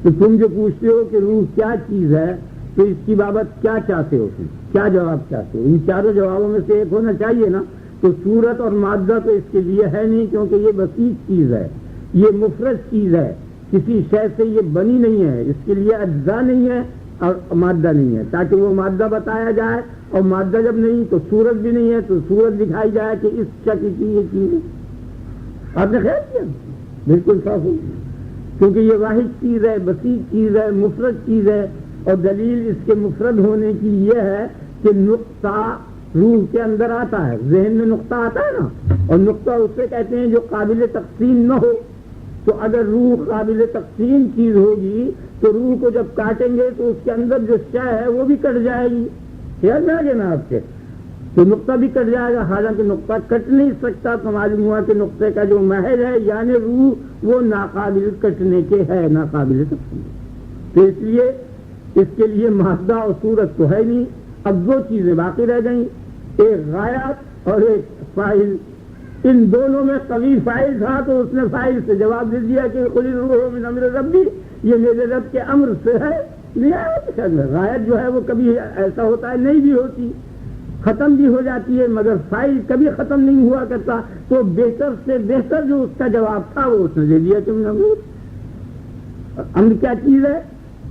تو تم جو پوچھتے ہو کہ روح کیا چیز ہے، تو اس کی بابت کیا چاہتے ہو، تم کیا جواب چاہتے ہو؟ ان 4 جوابوں میں سے ایک ہونا چاہیے نا. تو صورت اور مادہ تو اس کے لیے ہے نہیں، کیونکہ یہ بسیط چیز ہے، یہ مفرد چیز ہے، کسی شے سے یہ بنی نہیں ہے، اس کے لیے اجزاء نہیں ہے اور مادہ نہیں ہے، تاکہ وہ مادہ بتایا جائے. اور مادہ جب نہیں تو صورت بھی نہیں ہے، تو صورت دکھائی جائے کہ اس شکل کی یہ چیز ہے. آپ نے خیال کیا؟ بالکل صاف ہو، کیونکہ یہ واحد چیز ہے، بسیط چیز ہے، مفرد چیز ہے. اور دلیل اس کے مفرد ہونے کی یہ ہے کہ نقطہ روح کے اندر آتا ہے، ذہن میں نقطہ آتا ہے نا، اور نقطہ اسے کہتے ہیں جو قابل تقسیم نہ ہو. تو اگر روح قابل تقسیم چیز ہوگی تو روح کو جب کاٹیں گے تو اس کے اندر جو شے ہے وہ بھی کٹ جائے گی. خیال میں آ گیا نا آپ کے؟ تو نقطہ بھی کٹ جائے گا. حالانکہ نقطہ کٹ نہیں سکتا، تو معلوم ہوا کہ نقطے کا جو محل ہے یعنی روح وہ ناقابل کٹنے کے ہے، ناقابل تقسیم. تو اس لیے اس کے لیے مادہ اور صورت تو ہے نہیں. اب 2 چیزیں باقی رہ گئیں، ایک غایت اور ایک فاعل. ان دونوں میں قوی فاعل تھا تو اس نے فاعل سے جواب دے دیا کہ قل الروح من امر ربی، یہ میرے رب کے امر سے ہے. غائب جو ہے وہ کبھی ایسا ہوتا ہے نہیں بھی ہوتی، ختم بھی ہو جاتی ہے، مگر فاعل کبھی ختم نہیں ہوا کرتا. تو بہتر سے بہتر جو اس کا جواب تھا وہ اس نے دے دیا کہ امر کیا چیز ہے،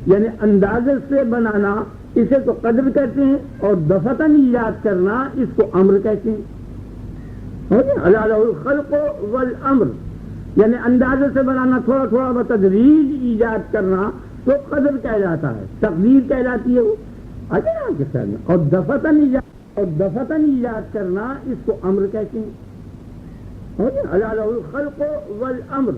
یعنی اندازے سے بنانا اسے تو قدر کہتے ہیں، اور دفتن ایجاد کرنا اس کو امر کہتے ہیں. الا لہ الخلق والامر، یعنی اندازے سے بنانا، تھوڑا تھوڑا بتدریج ایجاد کرنا تو قدر کہلاتا ہے، تقدیر کہلاتی ہے وہ. اور دفتن ایجاد کرنا اس کو امر کہتے ہیں. الا لہ الخلق والامر،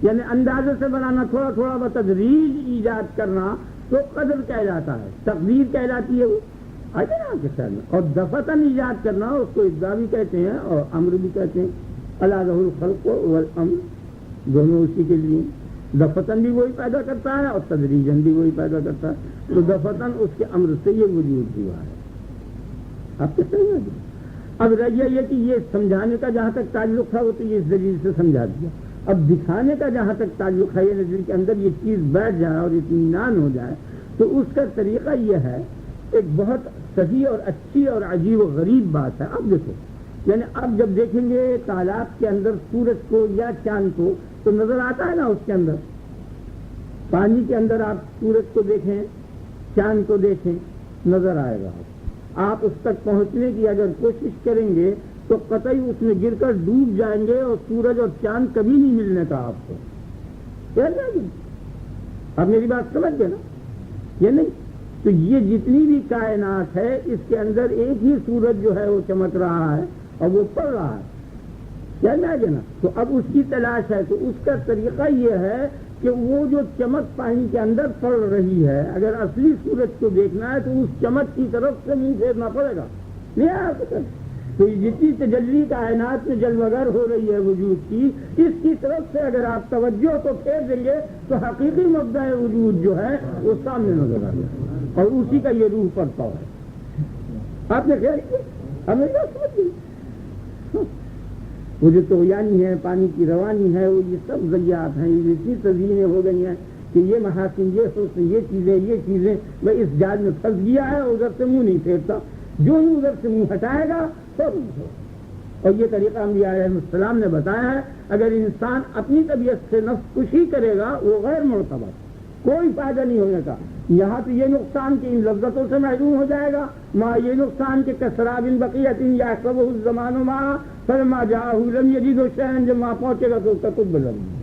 یعنی اندازے سے بنانا، تھوڑا تھوڑا بتدریج ایجاد کرنا تو قدر کہلاتا ہے، تقدیر کہلاتی ہے وہ. اور دفتن ایجاد کرنا اس کو ابدا بھی کہتے ہیں اور امر بھی کہتے ہیں. الا لہ الخلق والامر، دونوں اسی کے لیے. دفتن بھی وہی پیدا کرتا ہے اور تدریجن بھی وہی پیدا کرتا ہے. تو دفتن اس کے امر سے یہ وجود ہوا ہے. آپ کیسے سمجھ؟ اب یہ کہ یہ سمجھانے کا جہاں تک تعلق تھا وہ تو یہ اس دلیل سے سمجھا دیا. اب دکھانے کا جہاں تک تعلق ہے، یہ دل کے اندر یہ چیز بیٹھ جائے اور اطمینان ہو جائے، تو اس کا طریقہ یہ ہے. ایک بہت صحیح اور اچھی اور عجیب و غریب بات ہے. اب دیکھو، یعنی اب جب دیکھیں گے تالاب کے اندر سورج کو یا چاند کو تو نظر آتا ہے نا، اس کے اندر پانی کے اندر آپ سورج کو دیکھیں، چاند کو دیکھیں، نظر آئے گا. آپ اس تک پہنچنے کی اگر کوشش کریں گے تو قطعی اس میں گر کر ڈوب جائیں گے اور سورج اور چاند کبھی نہیں ملنے کا آپ کو. اب میری بات سمجھ گئے نا؟ یہ نہیں تو یہ جتنی بھی کائنات ہے اس کے اندر ایک ہی سورج جو ہے وہ چمک رہا ہے اور وہ پڑ رہا ہے. کیا نا؟ تو اب اس کی تلاش ہے. تو اس کا طریقہ یہ ہے کہ وہ جو چمک پانی کے اندر پڑ رہی ہے، اگر اصلی سورج کو دیکھنا ہے تو اس چمک کی طرف سے منہ پھیرنا پڑے گا. نہیں تو جتنی تجلی کائنات میں جلوگر ہو رہی ہے وجود کی، اس کی طرف سے اگر آپ توجہ کو پھیر دیں گے تو حقیقی مبدأ وجود جو ہے وہ سامنے نظر آ گیا اور اسی کا یہ روح پڑتا ہے. آپ نے خیال کیا؟ ہمیں سمجھ گئی. وہ جو طغیانی ہے، پانی کی روانی ہے، وہ یہ سب ذریعات ہیں. یہ اتنی تزئینیں ہو گئی ہیں کہ یہ محاسن، یہ حسن، یہ چیزیں میں اس جال میں پھنس گیا ہے اور ادھر سے منہ نہیں پھیرتا. جو ہی ادھر سے منہ ہٹائے گا سب. اور یہ طریقہ انبیاء علیہ السلام نے بتایا ہے. اگر انسان اپنی طبیعت سے نفس کشی کرے گا وہ غیر معتبر، کوئی فائدہ نہیں ہونے کا. یہاں تو یہ نقصان کہ ان لذتوں سے محروم ہو جائے گا، ماں یہ نقصان کہ کسراب بقیت یحسبہ الزمان ماء فلما جاءہ لم یجدہ شیئا، جب وہاں پہنچے گا تو اس کا کچھ بدل نہیں.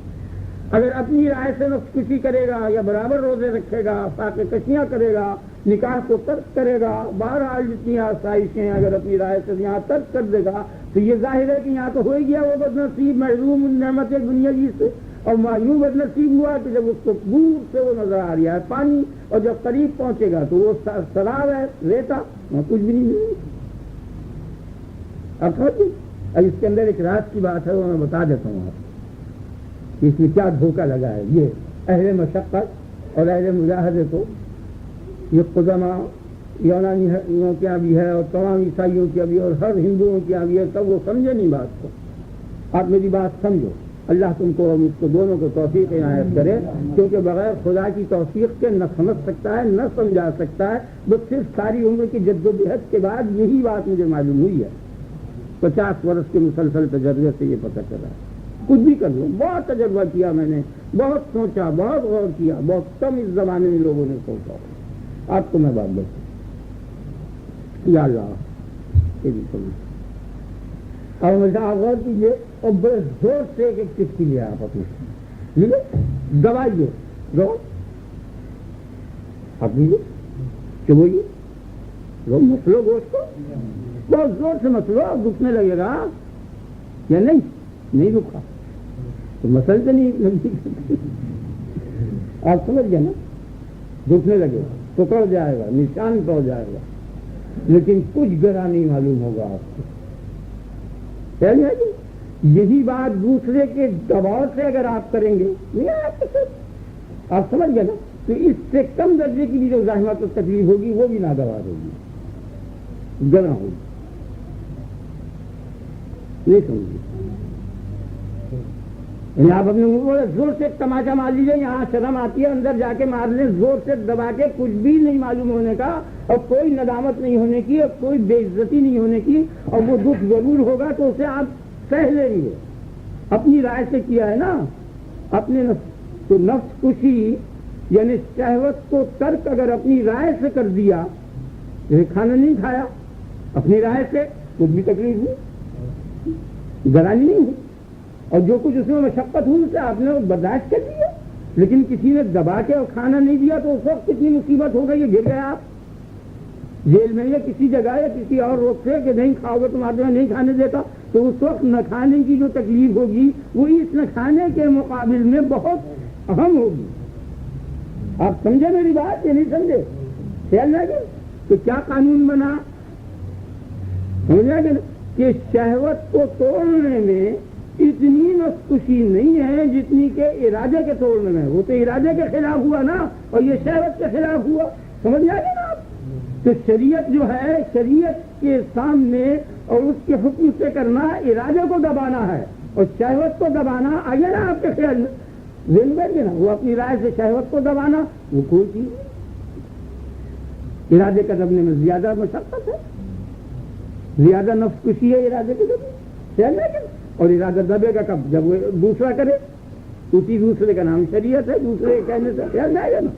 اگر اپنی رائے سے نفس کشی کرے گا یا برابر روزے رکھے گا، فاقے کشیاں کرے گا، نکاح کو ترک کرے گا، بہرحال جتنی آسائشیں اگر اپنی رائے سے یہاں ترک کر دے گا تو یہ ظاہر ہے کہ یہاں تو ہو ہی گیا وہ بدنصیب، محروم نعمت دنیاوی سے. اور معیوب بدنصیب ہوا کہ جب اس کو دور سے وہ نظر آ رہا ہے پانی، اور جب قریب پہنچے گا تو وہ سراب ہے، ریتا، وہاں کچھ بھی نہیں ملے. اب اس کے اندر ایک راز کی بات ہے وہ میں بتا دیتا ہوں آپ کہ اس میں کیا دھوکہ لگا ہے. یہ اہل مشقت اور اہل مجاہدے کو، یہ قدماء یونانیوں کے بھی ہے اور تمام عیسائیوں کے بھی اور ہر ہندوؤں کے بھی ہے، سب وہ سمجھے نہیں بات کو. آپ میری بات سمجھو. اللہ تم کو اور مجھ کو دونوں کو توفیق عنایت کرے، کیونکہ بغیر خدا کی توفیق کے نہ سمجھ سکتا ہے نہ سمجھا سکتا ہے. وہ صرف ساری عمر کی جد و جہد کے بعد یہی بات مجھے معلوم ہوئی ہے. 50 برس کے مسلسل تجربے سے یہ پتہ چلا ہے. کچھ بھی کر لو، بہت تجربہ کیا میں نے، بہت سوچا، بہت غور کیا، بہت کم اس زمانے میں لوگوں نے سوچا. آپ کو میں بات بتاؤں، یا اللہ یہ بھی سمجھ. اور مجھے آپ غور کیجیے اور بڑے زور سے ایک چٹکی لیا آپ اپنی دوائیے رو آپ لیجیے چبوئیے رو، مسلو گوشت کو بہت زور سے مسلو، اب دکھنے لگے گا یا نہیں دکھا تو مسل سے نہیں آپ سمجھ گئے نا. دکھنے لگے گا، پکڑ جائے گا، نشان پڑ جائے گا، لیکن کچھ گرا نہیں معلوم ہوگا آپ کو. یہی بات دوسرے کے دباؤ سے اگر آپ کریں گے، آپ سمجھ گئے نا، تو اس سے کم درجے کی بھی جو زحمت و تکلیف ہوگی وہ بھی ناگوار ہوگی، گنا ہوگی. نہیں سمجھے؟ یعنی آپ اپنے منہ کو زور سے تماچا مار لیجیے، یہاں شرم آتی ہے، اندر جا کے مار لیں زور سے دبا کے، کچھ بھی نہیں معلوم ہونے کا، اور کوئی ندامت نہیں ہونے کی، اور کوئی بے عزتی نہیں ہونے کی، اور وہ دکھ ضرور ہوگا تو اسے آپ سہ لیں گے، اپنی رائے سے کیا ہے نا، اپنے نفس تو نفس کشی یعنی شہوت کو ترک اگر اپنی رائے سے کر دیا، جیسے کھانا نہیں کھایا اپنی رائے سے، کچھ بھی تکلیف ہوئی، گرانی نہیں ہوئی، اور جو کچھ اس میں مشقت ہوئی اسے آپ نے برداشت کر دیا، لیکن کسی نے دبا کے اور کھانا نہیں دیا تو اس وقت کتنی مصیبت ہو گئی، یہ گر گئے آپ جیل میں یا کسی جگہ یا کسی اور روک سے کہ نہیں کھاؤ گے تمہارے نہیں کھانے دیتا، تو اس وقت نہ کھانے کی جو تکلیف ہوگی وہ اس نہ کھانے کے مقابل میں بہت اہم ہوگی۔ آپ سمجھے میری بات یا نہیں سمجھے؟ خیال لگے تو کیا قانون بنا، سمجھا کہ شہوت کو توڑنے میں اتنی نفس کشی نہیں ہے جتنی کہ ارادے کے توڑنے میں، وہ تو ارادے کے خلاف ہوا نا، اور یہ شہوت کے خلاف ہوا، سمجھ آئے نا آپ؟ تو شریعت جو ہے، شریعت کے سامنے اور اس کے حکم سے کرنا ارادے کو دبانا ہے، اور شہوت کو دبانا آگے نا آپ کے خیال میں ذہن بیٹھ گیا نا، وہ اپنی رائے سے شہوت کو دبانا وہ کوئی چیز نہیں، ارادے کا دبنے میں زیادہ مشقت ہے، زیادہ نفس کشی ہے ارادے کے دبنے، خیال ہے، اور ارادہ دبے گا کب؟ جب وہ دوسرا کرے، اسی دوسرے کا نام شریعت ہے، دوسرے کہنے سے خیال آئے گا نا،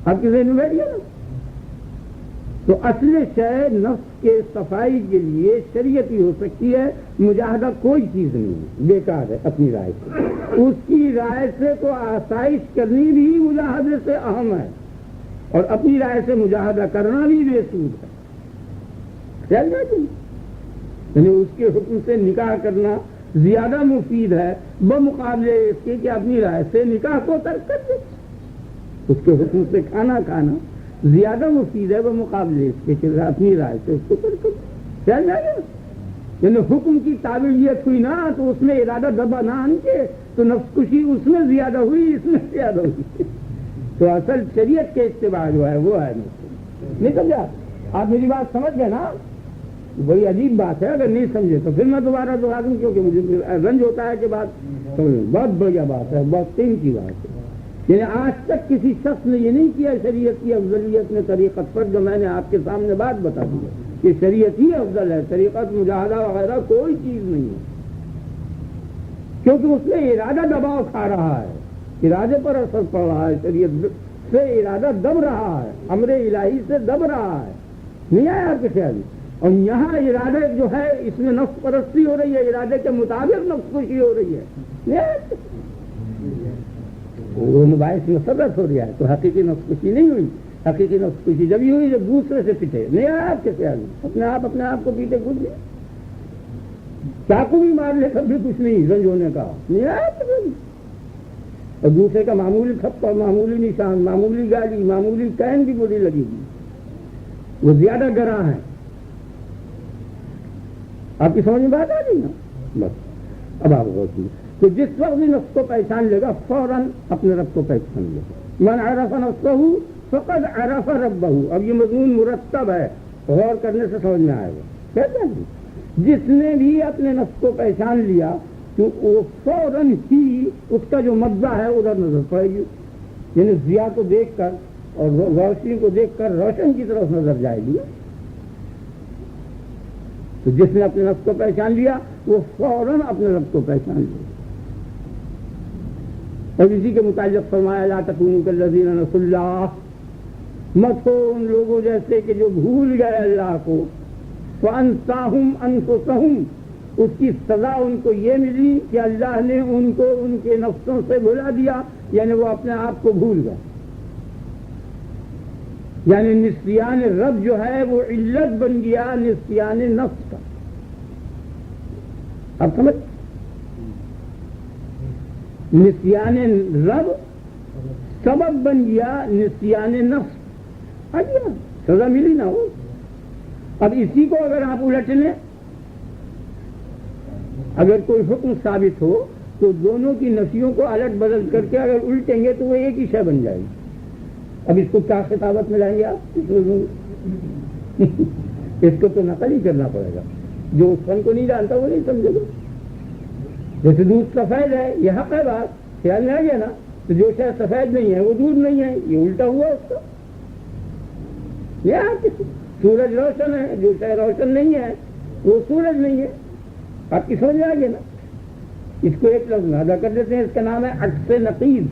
آپ کے ذہن میں بیٹھ گیا نا۔ تو اصل شے نفس کے صفائی کے لیے شریعت ہی ہو سکتی ہے، مجاہدہ کوئی چیز نہیں ہے، بیکار ہے اپنی رائے سے، اس کی رائے سے تو آسائش کرنی بھی مجاہدے سے اہم ہے، اور اپنی رائے سے مجاہدہ کرنا بھی بے سود ہے، خیال نہیں، یعنی اس کے حکم سے نکاح کرنا زیادہ مفید ہے بمقابلے اس کے کہ اپنی رائے سے نکاح کو ترک کر دے، اس کے حکم سے کھانا کھانا زیادہ مفید ہے بمقابلے اس کے کہ اپنی رائے سے اس کو ترک کر دے، خیال میں آئے گا؟ یعنی حکم کی تعبیریت ہوئی نا تو اس میں ارادہ دبا نہ آن کے تو نفس کشی اس میں زیادہ ہوئی، اس میں زیادہ ہوئی، تو اصل شریعت کے اتباع جو ہے وہ ہے نفس، نہیں سمجھا؟ آپ میری بات سمجھ گئے نا؟ بڑی عجیب بات ہے، اگر نہیں سمجھے تو پھر میں دوبارہ دوہرا دوں، کیونکہ مجھے رنج ہوتا ہے کہ بات بہت بڑھیا بات ہے، بہت قیمتی بات ہے، یعنی آج تک کسی شخص نے یہ نہیں کیا شریعت کی افضلیت میں طریقت پر، جو میں نے آپ کے سامنے بات بتا دی ہے کہ شریعت ہی افضل ہے، طریقت مجاہدہ وغیرہ کوئی چیز نہیں ہے، کیونکہ اس میں ارادہ دباؤ کھا رہا ہے، ارادے پر اثر پڑ رہا ہے، شریعت سے ارادہ دب رہا ہے، امر الہی سے دب رہا ہے، نہیں آیا آپ کے خیال میں؟ اور یہاں ارادے جو ہے اس میں نفس پرستی ہو رہی ہے، ارادے کے مطابق نفس کشی ہو رہی ہے، وہ مباحث مسرت ہو رہا ہے، تو حقیقی نفس کشی نہیں ہوئی، حقیقی نفس کشی جب یہ ہوئی جب دوسرے سے پیٹے، نہیں آیا آپ کے خیال میں؟ اپنے آپ کو پیٹے خود بھی، چاقو بھی مار لے تب بھی کچھ نہیں رنج ہونے کا، نہیں آیا آپ کے خیال میں؟ اور دوسرے کا معمولی تھپڑ، معمولی نشان، معمولی گالی، معمولی کین بھی بری لگے گی، وہ زیادہ گراں ہے، آپ کی سمجھ میں بات آ گئی نا؟ بس اب آپ غور کیجیے، تو جس وقت بھی نفس کو پہچان لے گا فوراً اپنے رب کو پہچان لے گا، من عرف نفسہ فقد عرف ربہ، اب یہ مضمون مرتب ہے، غور کرنے سے سمجھ میں آئے گا، کہتے ہیں جس نے بھی اپنے نفس کو پہچان لیا تو وہ فوراً ہی اس کا جو مزہ ہے ادھر نظر پڑے گی، یعنی ضیاء کو دیکھ کر اور روشنی کو دیکھ کر روشن کی طرف نظر جائے گی، تو جس نے اپنے نفس کو پہچان لیا وہ فوراً اپنے رب کو پہچان لیا، اور اسی کے متعلق فرمایا لا تکونوا کالذین نسوا اللہ، مت ہو ان لوگوں جیسے کہ جو بھول گئے اللہ کو، فانساہم انفسہم، اس کی سزا ان کو یہ ملی کہ اللہ نے ان کو ان کے نفسوں سے بھلا دیا، یعنی وہ اپنے آپ کو بھول گئے، یعنی نسیان رب جو ہے وہ علت بن گیا نسیان نفس کا، اب سمجھ، نسیان رب سبب بن گیا نسیان نفس، گیا سزا ملی نا وہ، اب اسی کو اگر آپ الٹ لیں، اگر کوئی حکم ثابت ہو تو دونوں کی نفیوں کو الٹ بدل کر کے اگر الٹیں گے تو وہ ایک ہی شے بن جائے گی، اب اس کو کیا خطابت میں لائیں گے آپ؟ اس کو تو نقل ہی کرنا پڑے گا، جو اس فن کو نہیں جانتا وہ نہیں سمجھے گا. جیسے دودھ سفید ہے یہ حق ہے بات, خیال میں آ گیا نا. تو جو شاید سفید نہیں ہے وہ دودھ نہیں ہے, یہ الٹا ہوا اس کا. یہ سورج روشن ہے, جو شاید روشن نہیں ہے وہ سورج نہیں ہے. آپ کی سمجھ میں آ گیا نا. اس کو ایک لفظ میں ادا کر دیتے ہیں, اس کا نام ہے عکس نقیض.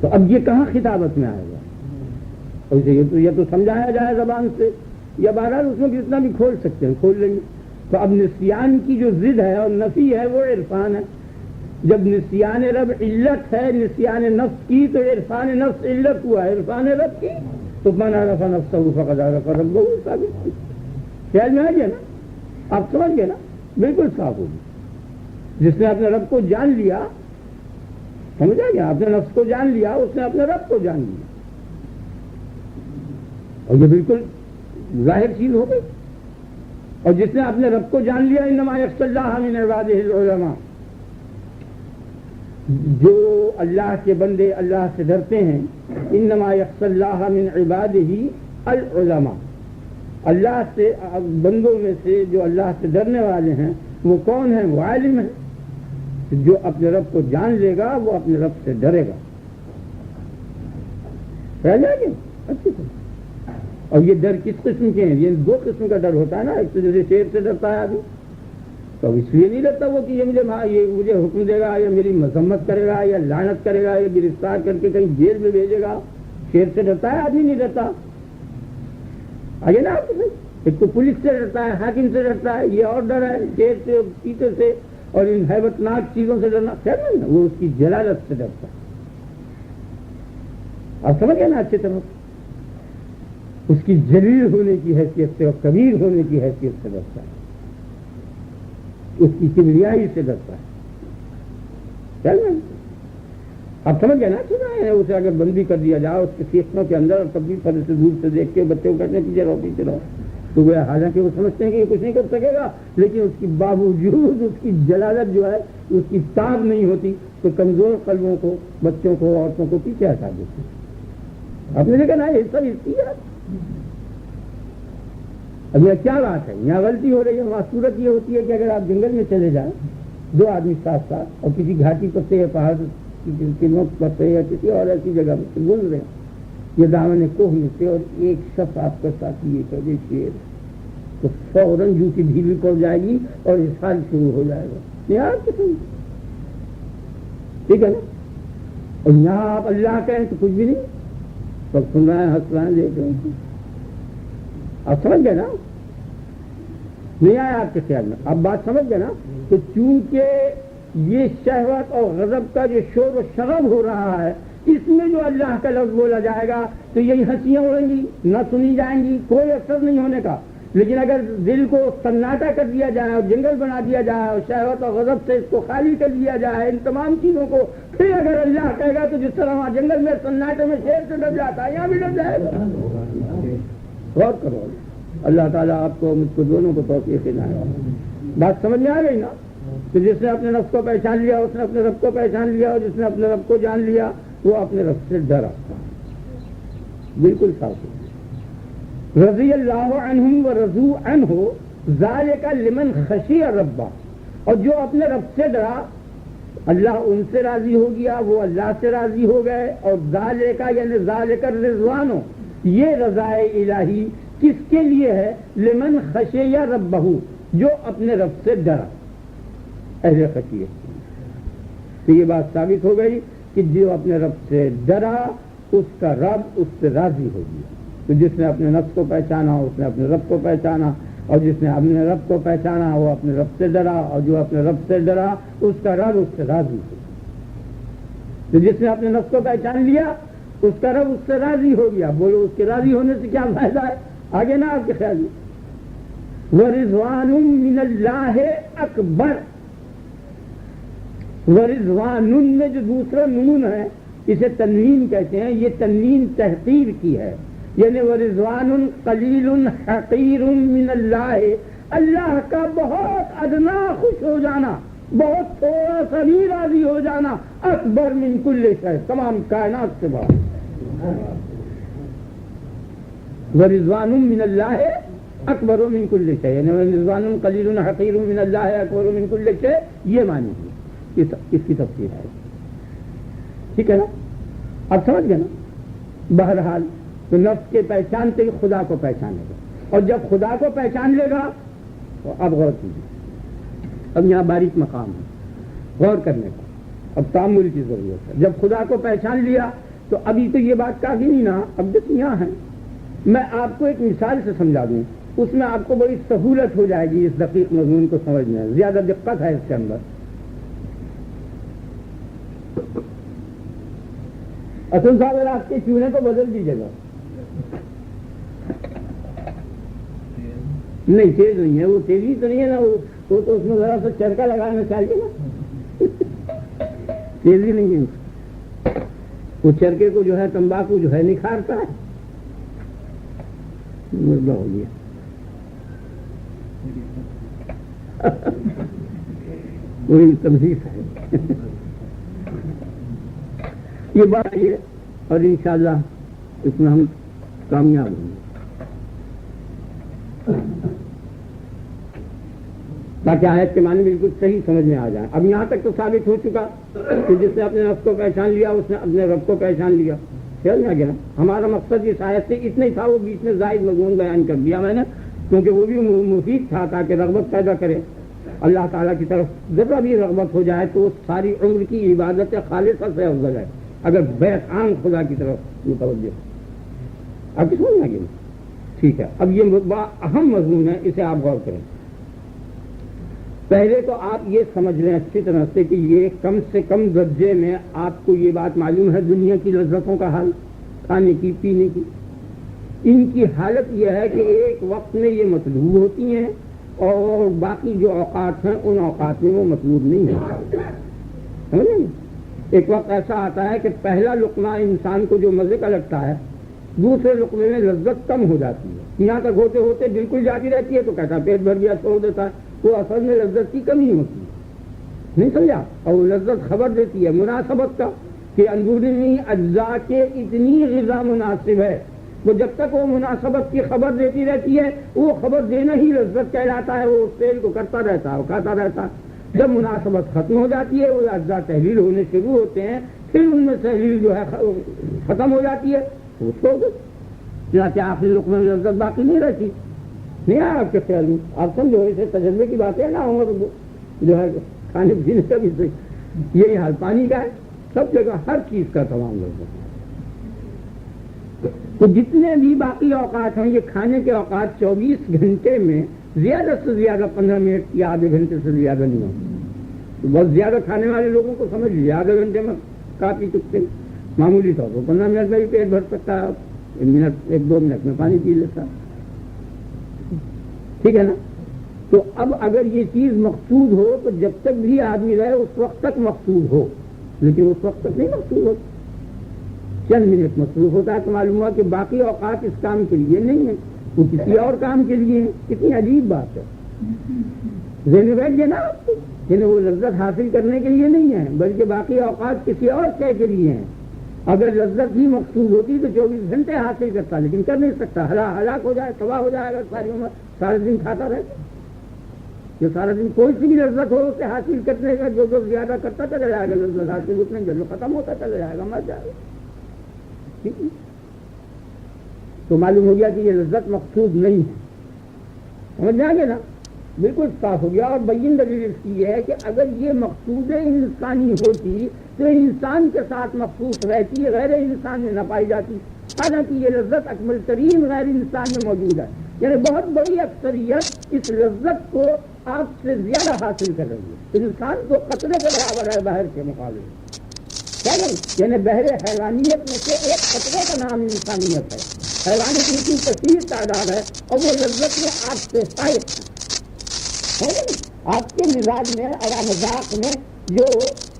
تو اب یہ کہاں خطابت میں آئے گا؟ یہ تو سمجھایا جائے زبان سے, یا بہرحال اس میں کتنا بھی کھول سکتے ہیں, کھول لیں گے. تو اب نسیان کی جو ضد ہے اور نفی ہے وہ عرفان ہے. جب نسیان رب علت ہے نسیان نفس کی, تو عرفان نفس علت ہوا. عرفان رب کی تو من عرف نفسہ فقد عرف ربہ ثابت. خیال میں آ گیا نا, آپ سمجھ گئے نا, بالکل صاف ہوگی. جس نے اپنے رب کو جان لیا, سمجھ آ گیا, اپنے نفس کو جان لیا, اس نے اپنے رب کو جان لیا, اور یہ بالکل ظاہر چیز ہو گئی. اور جس نے اپنے رب کو جان لیا, انما یخشی اللہ من عبادہ العلماء, جو اللہ کے بندے اللہ سے ڈرتے ہیں, انما یخشی اللہ من عبادہ العلماء, اللہ سے بندوں میں سے جو اللہ سے ڈرنے والے ہیں وہ کون ہیں؟ وہ عالم ہیں. جو اپنے رب کو جان لے گا وہ اپنے رب سے ڈرے گا. رہ جائے گے اچھی طرح. اور یہ ڈر کس قسم کے ہیں؟ یہ دو قسم کا ڈر ہوتا ہے نا. ایک تو جیسے شیر سے ڈرتا ہے آدمی, تو اس لیے نہیں ڈرتا وہ کہ یہ مجھے حکم دے گا, یا میری مذمت کرے گا, یا لعنت کرے گا, یا گرفتار کر کے کہیں جیل میں بھیجے گا. شیر سے ڈرتا ہے آدمی, نہیں ڈرتا. آگے نا آپ کو, ایک تو پولیس سے ڈرتا ہے, حاکم سے ڈرتا ہے, یہ اور ڈر ہے شیر سے, چیتے سے, اور ان ہیبت ناک چیزوں سے ڈرنا. خیر نہیں نا, وہ اس کی جلالت سے ڈرتا ہے. آپ سمجھ گئے نا اچھی طرح, اس کی جلیل ہونے کی حیثیت سے اور کبیر ہونے کی حیثیت سے ڈرتا ہے, اس کی کبریائی سے ڈرتا ہے. خیال نہیں, آپ سمجھ گئے نا. چنا اسے اگر بندی کر دیا جائے اس کے سیخوں کے اندر, اور تب بھی پھر سے دور سے دیکھ کے بچے کو کہتے ہیں پیچھے رہو پیچھے رہو, تو وہ حالانکہ وہ سمجھتے ہیں کہ یہ کچھ نہیں کر سکے گا, لیکن اس کی باوجود اس کی جلالت جو ہے, اس کی تاب نہیں ہوتی, تو کمزور قلبوں کو, بچوں کو, عورتوں کو پیچھے ہٹا دیتے ہیں. آپ نے دیکھا نا یہ سب اس کی ہے. اب یہ کیا بات ہے, یہاں غلطی ہو رہی ہے. وہاں صورت یہ ہوتی ہے کہ اگر آپ جنگل میں چلے جائیں, دو آدمی ساتھ ساتھ, اور کسی گھاٹی پر سے یا پہاڑ کی نوک پر سے یا کسی اور ایسی جگہ پر گزر رہے ہیں, یہ دامن کوہ میں سے, اور ایک شخص آپ کا ساتھی یہ کہ شیر, تو فوراً جو کی ڈھیلی پڑ جائے گی اور اسحال شروع ہو جائے گا. یہاں ٹھیک ہے نا. اور یہاں آپ اللہ کہیں تو کچھ بھی نہیں, سب سن رہے ہیں, ہنس رہے ہیں, دیکھ رہے ہیں. آپ سمجھ گئے نا, نہیں آیا آپ کے خیال میں؟ آپ بات سمجھ گئے نا. تو چونکہ یہ شہوت اور غضب کا جو شور و شغب ہو رہا ہے, اس میں جو اللہ کا لفظ بولا جائے گا تو یہی ہنسیاں اڑیں گی, نہ سنی جائیں گی, کوئی اثر نہیں ہونے کا. لیکن اگر دل کو سناٹا کر دیا جائے اور جنگل بنا دیا جائے اور شہوت اور غضب سے اس کو خالی کر دیا جائے, ان تمام چیزوں کو, پھر اگر اللہ کہے گا تو جس طرح وہاں جنگل میں سناٹے میں شیر سے ڈر جاتا ہے, یہاں بھی ڈر جائے گا. غور کرو, اللہ تعالیٰ آپ کو, مجھ کو, دونوں کو توفیق عنایت. بات سمجھ میں آ گئی نا. تو جس نے اپنے نفس کو پہچان لیا اس نے اپنے رب کو پہچان لیا, اور جس نے اپنے رب کو جان لیا وہ اپنے رب سے ڈرا. بالکل صاف. رضی اللہ عنہم ورضوا عنہ ذالک لمن خشی ربہ, اور جو اپنے رب سے ڈرا اللہ ان سے راضی ہو گیا, وہ اللہ سے راضی ہو گئے. اور ذالک یعنی ذالک الرضوان, یہ رضائے الہی کس کے لیے ہے؟ لمن خشی ربہ, جو اپنے رب سے ڈرا, اہل خشیت. تو یہ بات ثابت ہو گئی کہ جو اپنے رب سے ڈرا اس کا رب اس سے راضی ہو گیا. تو جس نے اپنے نفس کو پہچانا اس نے اپنے رب کو پہچانا, اور جس نے اپنے رب کو پہچانا وہ اپنے رب سے ڈرا, اور جو اپنے رب سے ڈرا اس کا رب اس سے راضی ہو. تو جس نے اپنے نفس کو پہچان لیا اس کا رب اس سے راضی ہو گیا. بولو اس کے راضی ہونے سے کیا فائدہ ہے؟ آگے نا آپ کے خیال میں, وَرِضْوَانٌ مِّنَ اللَّهِ اکبر. ورضوان میں جو دوسرا نون ہے اسے تنوین کہتے ہیں. یہ تنوین تحقیر کی ہے, یعنی ورضوان قلیل حقیر من اللہ, اللہ کا بہت ادنا خوش ہو جانا, بہت تھوڑا سا بھی راضی ہو جانا, اکبر من کل شیء, تمام کائنات سے بڑا. ورضوان من اللہ اکبر من کل شیء، یعنی رضوان قلیل حقیر من اللہ اکبر من کل شیء، یہ معنی ہے اس کی تفسیر ہے. ٹھیک ہے نا؟ اب سمجھ گئے نا؟ بہرحال تو نفس کے پہچانتے ہی خدا کو پہچانے گا، اور جب خدا کو پہچان لے گا تو اب غور کیجیے، اب یہاں باریک مقام ہے غور کرنے کا، اب تأمل کی ضرورت ہے. جب خدا کو پہچان لیا تو ابھی تو یہ بات کافی نہیں نا، اب بس یہاں ہے. میں آپ کو ایک مثال سے سمجھا دوں، اس میں آپ کو بڑی سہولت ہو جائے گی اس دقیق مضمون کو سمجھنے میں، زیادہ دقت ہے اس کے اندر. اسد صاحب اگر آپ کے چونے کو بدل دیجیے گا، نہیں تیز نہیں ہے، وہ تیزی تو نہیں ہے نا، وہ تو اس میں ذرا سا چرکا لگانا چاہیے نا، تیزی نہیں ہے. وہ چرکے کو جو ہے تمباکو جو ہے نکھارتا ہے، مردہ ہو گیا. وہی تمہیز ہے. یہ بات ہے اور انشاءاللہ اس میں ہم کامیاب ہوں گے، تاکہ آیت کے معنی بالکل صحیح سمجھ میں آ جائے. اب یہاں تک تو ثابت ہو چکا کہ جس نے اپنے نفس کو پہچان لیا اس نے اپنے رب کو پہچان لیا. چل نہ گیا. ہمارا مقصد اس آیت سے اتنا ہی تھا، وہ بیچ میں زائد مضمون بیان کر دیا میں نے، کیونکہ وہ بھی مفید تھا تاکہ رغبت پیدا کرے اللہ تعالیٰ کی طرف. ذرا بھی رغبت ہو جائے تو ساری عمر کی عبادت خالصہ سے افضل ہے اگر بیعان خدا کی طرف متوجہ. اب کس میں گیا؟ ٹھیک ہے. اب یہ بڑا اہم مضمون ہے، اسے آپ غور کریں. پہلے تو آپ یہ سمجھ لیں اچھی طرح سے کہ یہ کم سے کم درجے میں آپ کو یہ بات معلوم ہے دنیا کی لذتوں کا حال، کھانے کی پینے کی، ان کی حالت یہ ہے کہ ایک وقت میں یہ مطلوب ہوتی ہیں اور باقی جو اوقات ہیں ان اوقات میں وہ مطلوب نہیں ہے. سمجھیں؟ ایک وقت ایسا آتا ہے کہ پہلا لقمہ انسان کو جو مزے کا لگتا ہے دوسرے لقمے میں لذت کم ہو جاتی ہے، یہاں تک ہوتے ہوتے بالکل جاتی رہتی ہے تو کہتا پیٹ بھر گیا چھوڑ دیتا ہے. وہ اصل میں لذت کی کمی ہوتی ہے، نہیں سمجھا؟ اور وہ لذت خبر دیتی ہے مناسبت کا کہ اندرونی اجزاء کے اتنی غذا مناسب ہے. وہ جب تک وہ مناسبت کی خبر دیتی رہتی ہے وہ خبر دینا ہی لذت کہلاتا ہے. وہ اس تیل کو کرتا رہتا ہے، وہ کھاتا رہتا ہے. جب مناسبت ختم ہو جاتی ہے وہ اجزاء تحلیل ہونے شروع ہوتے ہیں، پھر ان میں تحلیل جو ہے ختم ہو جاتی ہے تو اس کو چنانچہ آخری لقمے میں لذت باقی نہیں رہتی. نہیں ہے آپ کے خیال میں؟ آپ سمجھو اسے تجربے کی بات ہے نا، عمر جو ہے کھانے پینے کا بھی یہی حال پانی کا ہے، سب جگہ ہر چیز کا تمام لذت. تو جتنے بھی باقی اوقات ہیں یہ کھانے کے اوقات 24 گھنٹے میں زیادہ سے زیادہ 15 منٹ یا آدھے گھنٹے سے زیادہ نہیں ہوتے. بہت زیادہ کھانے والے لوگوں کو سمجھ لیجیے آدھے گھنٹے میں کافی چکتے معمولی طور پر 15 منٹ میں بھی پیٹ بھر سکتا ہے، ایک دو منٹ میں پانی پی لیتا. ٹھیک ہے نا؟ تو اب اگر یہ چیز مقصود ہو تو جب تک بھی آدمی رہے اس وقت تک مقصود ہو، لیکن اس وقت تک نہیں مقصود ہو. چند منٹ مصروف ہوتا ہے تو معلوم ہوا کہ باقی اوقات اس کام کے لیے نہیں ہے، وہ کسی اور کام کے لیے ہے. کتنی عجیب بات ہے. ذہن بیٹھ گیا نا آپ کو، یعنی وہ لذت حاصل کرنے کے لیے نہیں ہے بلکہ باقی اوقات کسی اور شے کے لیے ہیں. اگر لذت ہی مقصود ہوتی تو 24 گھنٹے حاصل کرتا، لیکن کر نہیں سکتا. ہلاک ہو جائے، تباہ ہو جائے. اگر ساری عمر سارے دن کھاتا رہے جو سارا دن کوئی سی بھی لذت ہو اسے حاصل کرنے کا جو زیادہ کرتا چلا جائے گا لذت حاصل اتنے جو ختم ہوتا چلا جائے گا، مر جائے گا. ٹھیک ہے؟ تو معلوم ہو گیا کہ یہ لذت مقصود نہیں ہے. سمجھ میں آ گیا نا؟ بالکل صاف ہو گیا. اور بین دلیل اس کی یہ ہے کہ اگر یہ مقصود انسانی ہوتی تو انسان کے ساتھ مخصوص رہتی، غیر انسان میں نہ پائی جاتی. حالانکہ یہ لذت اکمل ترین غیر انسان میں موجود ہے، یعنی بہت بڑی اکثریت اس لذت کو آپ سے زیادہ حاصل کر رہی ہے. انسان تو قطرے کے برابر ہے باہر کے مقابلے. یعنی بحر حیوانیت میں سے ایک قطرے کا نام انسانیت ہے. حیوانیت کی اتنی کثیر تعداد ہے اور وہ لذت میں آپ سے فائد ہے. آپ کے مزاج میں اور مذاق میں جو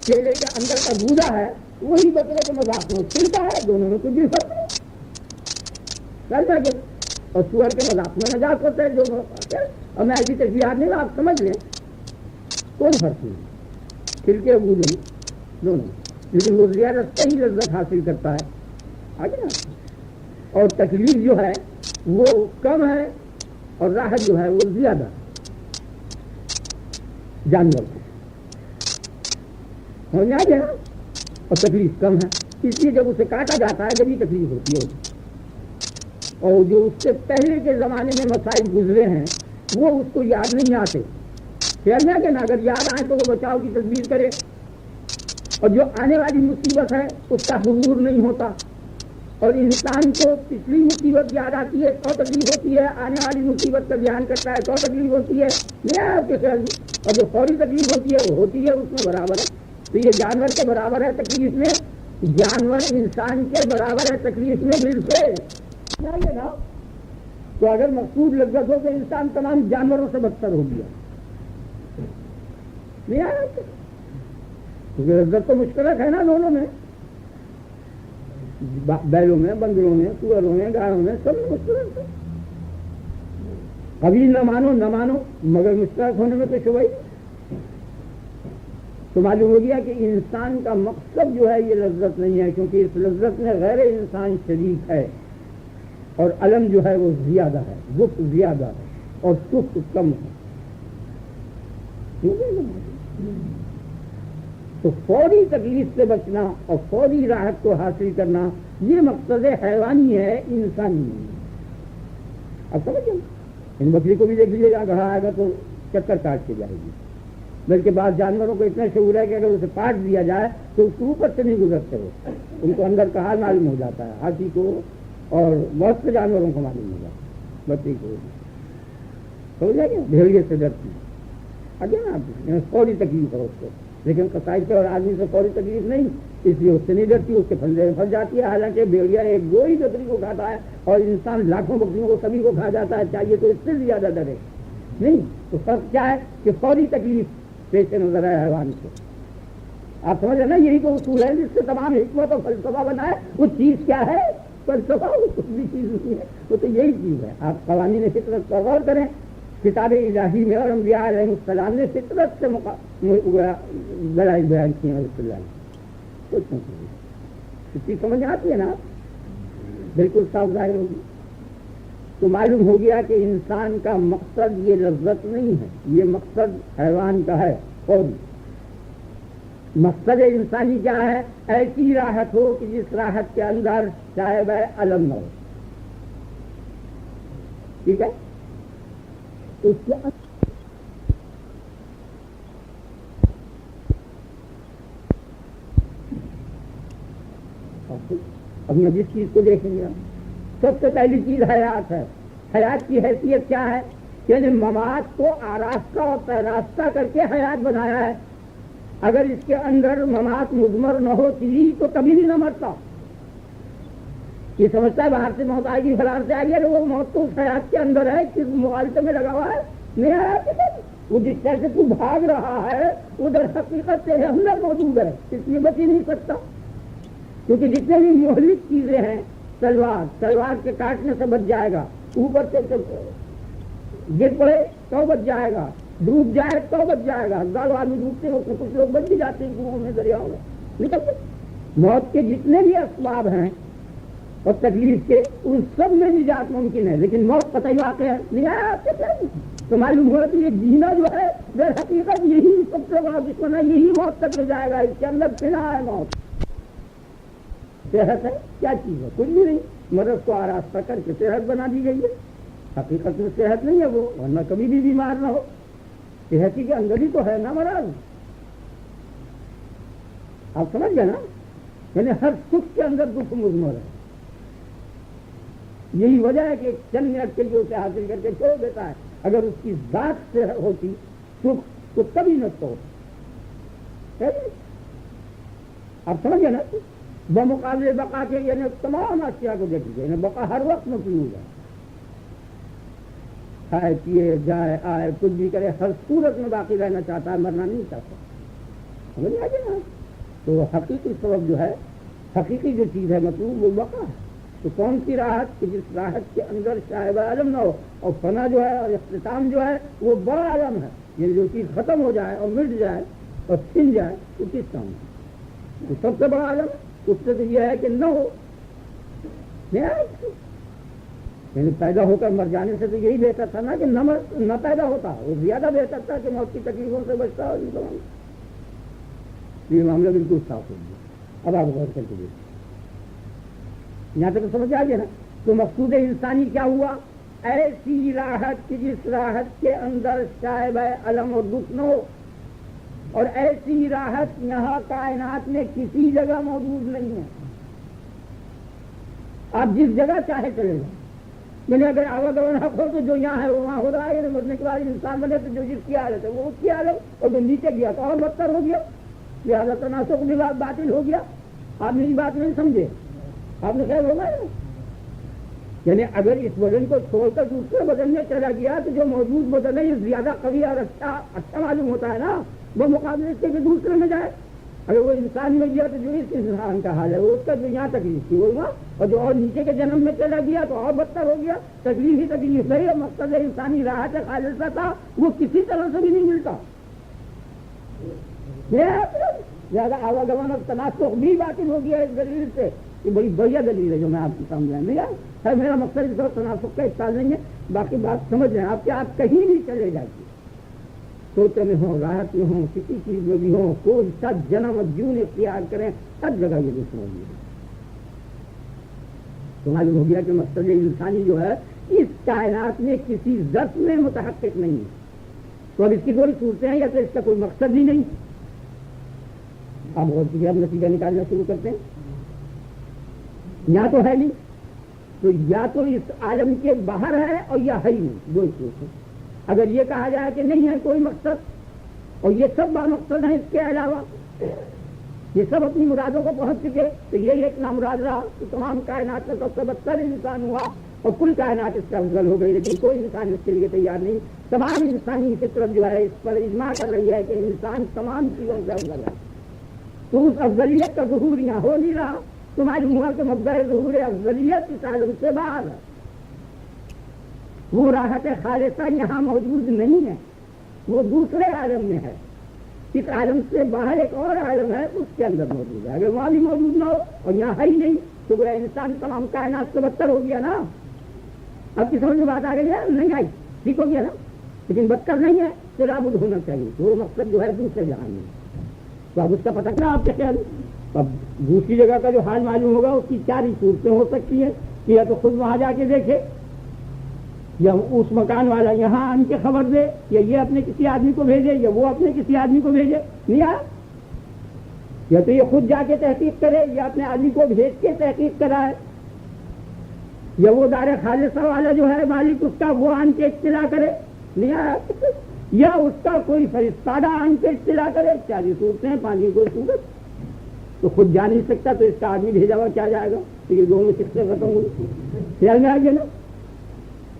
کیلے کے اندر کا گودا ہے وہی بکرے کے مذاق میں چلتا ہے. دونوں میں کچھ بھی فرق نہیں. اور سور کے مذاق میں نجات ہوتا ہے جو اور میں ایسی تشبیہات نہیں آپ سمجھ لیں کوئی فرق نہیں. چھلکے گودے دونوں، لیکن وہ زیادہ صحیح لذت حاصل کرتا ہے. آگے نا؟ اور تکلیف جو ہے وہ کم ہے اور راحت جو ہے وہ زیادہ جانور کو سمجھ آ گیا اور تکلیف کم ہے، اس لیے جب اسے کاٹا جاتا ہے جب تکلیف ہوتی ہے، اور جو اس سے پہلے کے زمانے میں مسائل گزرے ہیں وہ اس کو یاد نہیں آتے، خیال میں کہ نا اگر یاد آئے تو وہ بچاؤ کی تدبیر کرے، اور جو آنے والی مصیبت ہے اس کا حضور نہیں ہوتا، اور انسان کو پچھلی مصیبت یاد آتی ہے تو تکلیف ہوتی ہے، آنے والی مصیبت کا دھیان کرتا ہے تو تکلیف ہوتی ہے، نہیں آپ کے خیال میں، اور جو فوری تکلیف ہوتی ہے وہ ہوتی ہے اس میں برابر ہے، تو یہ جانور کے برابر ہے تکلیف میں، جانور انسان کے برابر ہے تکلیف میں بالکل، نا تو اگر مقصود لذت ہو تو انسان تمام جانوروں سے بدتر ہو گیا، نہیں آیا کیونکہ لذت تو مشترک ہے نا دونوں میں، بیلوں میں، بندروں میں، سوروں میں، گاڑوں میں، سب میں مشترک ہے، کبھی نہ مانو مگر مشترک ہونے میں تو شبہ ہی، تو معلوم ہو گیا کہ انسان کا مقصد جو ہے یہ لذت نہیں ہے، کیونکہ اس لذت میں غیر انسان شریک ہے، اور علم جو ہے وہ زیادہ ہے، ذوق زیادہ ہے اور سکھ کم ہے، تو فوری تکلیف سے بچنا اور فوری راحت کو حاصل کرنا یہ مقصد حیوانی ہے، انسانی نہیں ہے۔ اب سمجھ گئے؟ ان بکری کو بھی دیکھ لیجیے جہاں گڑھا آئے گا تو چکر کاٹ کے جائے گی، بلکہ بعض جانوروں کو اتنا شعور ہے کہ اگر اسے کاٹ دیا جائے تو اس کے اوپر سے نہیں گزرتے ہو، ان کو اندر کا حال معلوم ہو جاتا ہے، ہاتھی کو اور بہت سے جانوروں کو معلوم ہو جاتا ہے، بکری کو ہو جائے گا، بھیڑیے سے ڈرتی ہے، آگے نا آپ فوری تکلیف ہے اس کو، لیکن قصائد سے اور آدمی سے فوری تکلیف نہیں، اس لیے اس سے نہیں ڈرتی، اس کے پھندے میں پھنس جاتی ہے، حالانکہ بھیڑیا ایک دو ہی بکری کو کھاتا ہے اور انسان لاکھوں بکریوں کو سبھی کو کھا جاتا ہے، چاہیے تو اس سے زیادہ ڈرے نہیں، تو فرق کیا ہے کہ فوری تکلیف پیش نظر ہے حیوان سے، آپ سمجھ رہے نا، یہی تو اصول ہے جس سے تمام حکمت اور فلسفہ بنا ہے، وہ چیز کیا ہے؟ فلسفہ، وہ کچھ بھی چیز نہیں ہے، وہ تو یہی چیز ہے، آپ قوانین فطرت پر غور کریں، کتاب الہی میں اور انبیاء علیہ السلام نے فطرت سے دلائل بیان کیے ہیں، رسول اللہ نے کچھ نہیں، چیز سمجھ آتی ہے نا، بالکل صاف ظاہر ہوگی، تو معلوم ہو گیا کہ انسان کا مقصد یہ لذت نہیں ہے، یہ مقصد حیوان کا ہے، اور مقصد انسانی کیا ہے؟ ایسی راحت ہو کہ جس راحت کے اندر صاحب علم نہ ہو، ٹھیک ہے، اس کے اب میں جس چیز کو دیکھیں گے سب سے پہلی چیز حیات ہے، حیات کی حیثیت کیا ہے؟ یعنی ممات کو آراستہ اور پیراستہ کر کے حیات بنایا ہے، اگر اس کے اندر ممات مضمر نہ ہوتی تو کبھی بھی نہ مرتا، یہ سمجھتا ہے باہر سے موت آئے گی، فلان سے آئے گی، وہ موت تو اس حیات کے اندر ہے، کس مغالطے میں لگا ہوا ہے، نہیں آیا، وہ جس طرح سے تو بھاگ رہا ہے ادھر حقیقت تیرے اندر موجود ہے، اس لیے بچ ہی نہیں سکتا، کیونکہ جتنے بھی مہلک چیزیں ہیں، تلوار کے کاٹنے سے بچ جائے گا، اوپر سے گر پڑے تو بچ جائے گا، ڈوب جائے تو بچ جائے گا، گاڑو آدمی ڈوبتے ہیں اس میں کچھ لوگ بچ بھی جاتے ہیں کنوؤں میں، دریاؤں میں نکلتے، موت کے جتنے بھی اسباب ہیں اور تکلیف کے ان سب میں نجات ممکن ہے، لیکن موت قطعی واقع ہے، نہیں آیا آپ کے تو معلوم ہوا کہ یہ جینا جو ہے در حقیقت یہی سب سے بڑا دشمن ہے، یہی موت تک لے جائے گا، اس کے اندر پھنا ہے موت۔ صحت ہے کیا چیز ہے؟ کچھ بھی نہیں، مرض کو آراستہ کر کے صحت بنا دی گئی ہے، حقیقت میں صحت نہیں ہے وہ، ورنہ کبھی بھی بیمار نہ ہو، صحت کے اندر ہی تو ہے نا مرض، آپ سمجھ گئے نا، یعنی ہر سکھ کے اندر دکھ مضمر ہے، یہی وجہ ہے کہ چند منٹ کے لیے اسے حاصل کر کے چھوڑ دیتا ہے، اگر اس کی ذات سے ہوتی سکھ تو کبھی نہ چھوڑ، آپ سمجھ گئے نا، بمقابلے بقا کے یعنی تمام اشیاء کو دیکھیے، یعنی بقا ہر وقت مطلوب ہے، کھائے پیے جائے آئے کچھ بھی کرے، ہر صورت میں باقی رہنا چاہتا ہے، مرنا نہیں چاہتا، سمجھ آ گیا نا، تو حقیقی سبب جو ہے، حقیقی جو چیز ہے مطلوب وہ بقا ہے، تو کون سی راحت کہ جس راحت کے اندر صاحب علم نہ ہو، اور فنا جو ہے اور اختتام جو ہے وہ بڑا علم ہے، یہ جو چیز ختم ہو جائے اور مٹ جائے اور چھن جائے تو کس کام ہے، تو سب سے بڑا علم اس سے تو یہ ہے کہ نہ ہو، یعنی پیدا ہو کر مر جانے سے تو یہی بہتر تھا نا کہ نہ پیدا ہوتا، وہ زیادہ بہتر تھا کہ موت کی تکلیفوں سے بچتا اور یہ معاملہ بالکل صاف ہو گیا۔ اب آپ غور کر کے دیکھیں، یہاں تک تو سمجھ آ گیا نا؟ تو مقصود انسانی کیا ہوا؟ ایسی راحت کہ جس راحت کے اندر شائب الم اور دکھ نہ ہو، اور ایسی راحت یہاں کائنات میں کسی جگہ موجود نہیں ہے۔ آپ جس جگہ چاہے چلے جائیں، یعنی اگر آواگمن حق ہو تو جو یہاں ہے وہ وہاں ہو رہا ہے، یعنی مرنے کے بعد انسان بنے تو جو جس کی حالت ہے وہ اس کی حالت، اور جو نیچے گیا تو اور بدتر ہو گیا، لہٰذا تناسق بھی باطل ہو گیا۔ آپ میری بات نہیں سمجھے، آپ نے خیال ہوگا، یعنی اگر اس بدن کو چھوڑ کر دوسرے بدن میں چلا گیا تو جو موجود بدن ہے یہ زیادہ قوی اور اچھا معلوم ہوتا ہے نا، وہ مقابلے اس کے کہ دوسرے میں جائے۔ اگر وہ انسان میں گیا تو جو اس انسان کا حال ہے وہ اس کا جو یہاں تکلیف تھی وہ ہوا، اور جو اور نیچے کے جنم میں چلا گیا تو اور بدتر ہو گیا۔ تکلیف ہی تکلیف ہے، اور مقصد انسانی راحت خالصہ تھا وہ کسی طرح سے بھی نہیں ملتا۔ زیادہ آواگمن اور تناسق بھی باطل ہو گیا اس دلیل سے۔ یہ بڑی بڑھیا دلیل ہے جو میں آپ کی سامنے نہیں ہے، میرا مقصد اس طرح تناسق کا اطلاع نہیں ہے، باقی بات سمجھ رہے ہیں آپ کہ آپ کہیں بھی چلے جاتے، سوچ میں ہوں، راحت میں ہوں، کسی چیز میں بھی ہوں، کوئی سب جنم اور جون اختیار کریں، سب جگہ یہ بھی سمجھ لیں۔ تو معلوم ہو گیا کہ مقصد انسانی جو ہے اس کائنات میں کسی ذات میں متحقق نہیں ہے۔ تو اب اس کی تھوڑی صورتیں ہیں یا تو اس کا کوئی مقصد ہی نہیں۔ آپ غور کیجیے، اب نتیجہ نکالنا شروع کرتے ہیں۔ یا تو ہے نہیں، تو یا تو اس عالم کے باہر ہے اور یا ہے ہی نہیں، دو صورت ہے۔ اگر یہ کہا جائے کہ نہیں ہے کوئی مقصد اور یہ سب بامقصد ہیں اس کے علاوہ، یہ سب اپنی مرادوں کو پہنچ چکے، تو یہی ایک نامراد رہا کہ تمام کائنات کا سب سے بدتر انسان ہوا اور کل کائنات اس کا افضل ہو گئی، لیکن کوئی انسان اس کے لیے تیار نہیں۔ تمام انسانی فطرت جو ہے اس پر اجماع کر رہی ہے کہ انسان تمام چیزوں سے افضل ہے، تو اس افضلیت کا ظہور یہاں ہو نہیں رہا۔ تمہاری مہر کے مبدأ ظہور افضلیت اس عالم سے باہر ہے، وہ راحت خالصہ یہاں موجود نہیں ہے، وہ دوسرے عالم میں ہے۔ اس عالم سے باہر ایک اور عالم ہے، اس کے اندر موجود ہے۔ اگر وہاں بھی موجود نہ ہو اور یہاں ہے ہی نہیں تو گویا انسان تمام کائنات سے بدتر ہو گیا نا۔ اب کی سمجھ میں بات آ گئی ہے؟ نہیں آئی، ٹھیک ہو گیا نا، لیکن بدتر نہیں ہے تو رابط ہونا چاہیے، وہ مقصد جو ہے دوسرے جہان میں، تو اب اس کا پتہ کیا آپ کے خیال۔ اب دوسری جگہ کا جو حال معلوم ہوگا اس کی چار ہی صورتیں ہو سکتی ہیں، کہ یا تو خود وہاں جا کے دیکھے، یا اس مکان والا یہاں آن کے خبر دے، یا یہ اپنے کسی آدمی کو بھیجے یا وہ اپنے کسی آدمی کو بھیجے، نہیں آیا، یا تو یہ خود جا کے تحقیق کرے یا اپنے آدمی کو بھیج کے تحقیق کرائے، یا وہ دار خالصہ والا جو ہے مالک اس کا وہ آن کے اطلاع کرے، نہیں آیا، یا اس کا کوئی فرشتہ آن کے اطلاع کرے۔ چار ہی صورتیں ہیں، پانچ کوئی صورت، تو خود جا نہیں سکتا تو اس کا آدمی بھیجا ہوا کیا جائے گا، یہ دونوں شخصیں ختم ہوئی، خیال میں آ گیا نا۔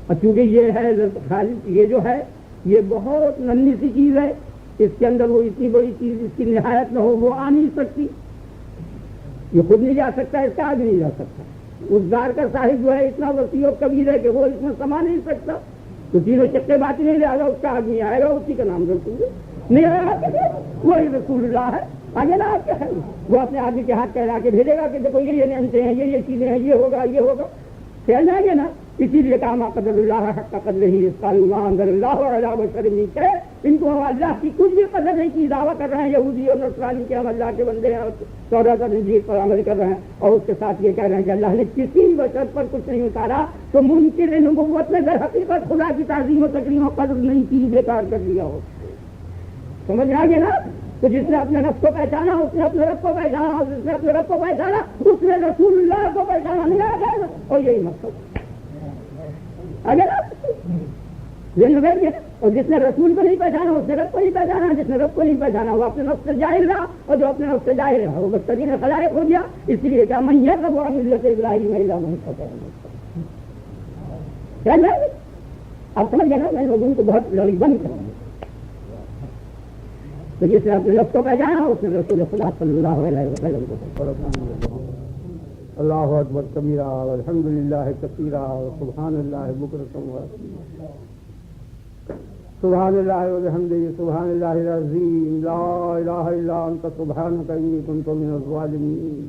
اور چونکہ یہ ہے خالص، یہ جو ہے یہ بہت ننھی سی چیز ہے، اس کے اندر وہ اتنی بڑی چیز اس کی نہایت نہ ہو وہ آ نہیں سکتی، یہ خود نہیں جا سکتا، اس کا آدمی نہیں جا سکتا۔ اس دار کا صاحب جو ہے اتنا وسیع اور کبیر ہے کہ وہ اس میں سما نہیں سکتا، تو تینوں چکے بات نہیں لے گا، اس کا آدمی آئے گا، اسی کا نام رسول ہے، نہیں آئے گا وہی رسول اللہ ہے، آگے نا آپ کیا ہے، وہ اپنے آدمی کے ہاتھ کہلا کے بھیجے گا کہ دیکھو یہ نعمتیں ہیں، یہ چیزیں ہیں، یہ ہوگا یہ ہوگا، خیال میں آگے نا۔ اسی لیے کہا قدر اللہ حق قدر ہی اللہ علیہ وسلم کہ ان کو اللہ کی کچھ بھی قدر نہیں کی، دعویٰ کر رہے ہیں یہودی اور نصرانی کے ہم اللہ کے بندے ہیں اور توراۃ اور انجیل پر عمل کر رہے ہیں، اور اس کے ساتھ یہ کہہ رہے ہیں کہ اللہ نے کسی بشر پر کچھ نہیں اتارا، تو منکر نبوت نے در حقیقت خدا کی تعظیم و تکریم و قدر نہیں کی، بیکار کر دیا ہو۔ سمجھ آ گیا نا؟ تو جس نے اپنے رب کو پہچانا اس نے اپنے رب کو پہچانا، اور جس نے اپنے رب کو پہچانا اس نے رسول اللہ کو پہچانا، نہیں آ گیا، اور یہی مقصد اگر اور جس نے رسول کو نہیں پہچانا اس نے رب کو نہیں پہچانا، جس نے رب کو نہیں پہچانا وہ اپنے نفس سے جاہل رہا، اور جو اپنے نفس سے جاہل رہا وہ بدترین خلائق ہو گیا۔ اس لیے کیا من یرغب عن ملت ابراہیم الا من سفہ نفسہ۔ اب سمجھ گئے نا، میں لوگوں کو بہت لڑی بند کروں، تو جس نے اپنے نفس کو پہچانا اس نے رسول خدا صلی اللہ علیہ وسلم کو۔ اللہ اکبر کبیرہ والحمد للہ کثیرہ سبحان اللہ بکرۃ واسیلہ سبحان اللہ وبحمدہ سبحان اللہ العظیم لا الہ الا انت سبحانک انی کنت من الظالمین۔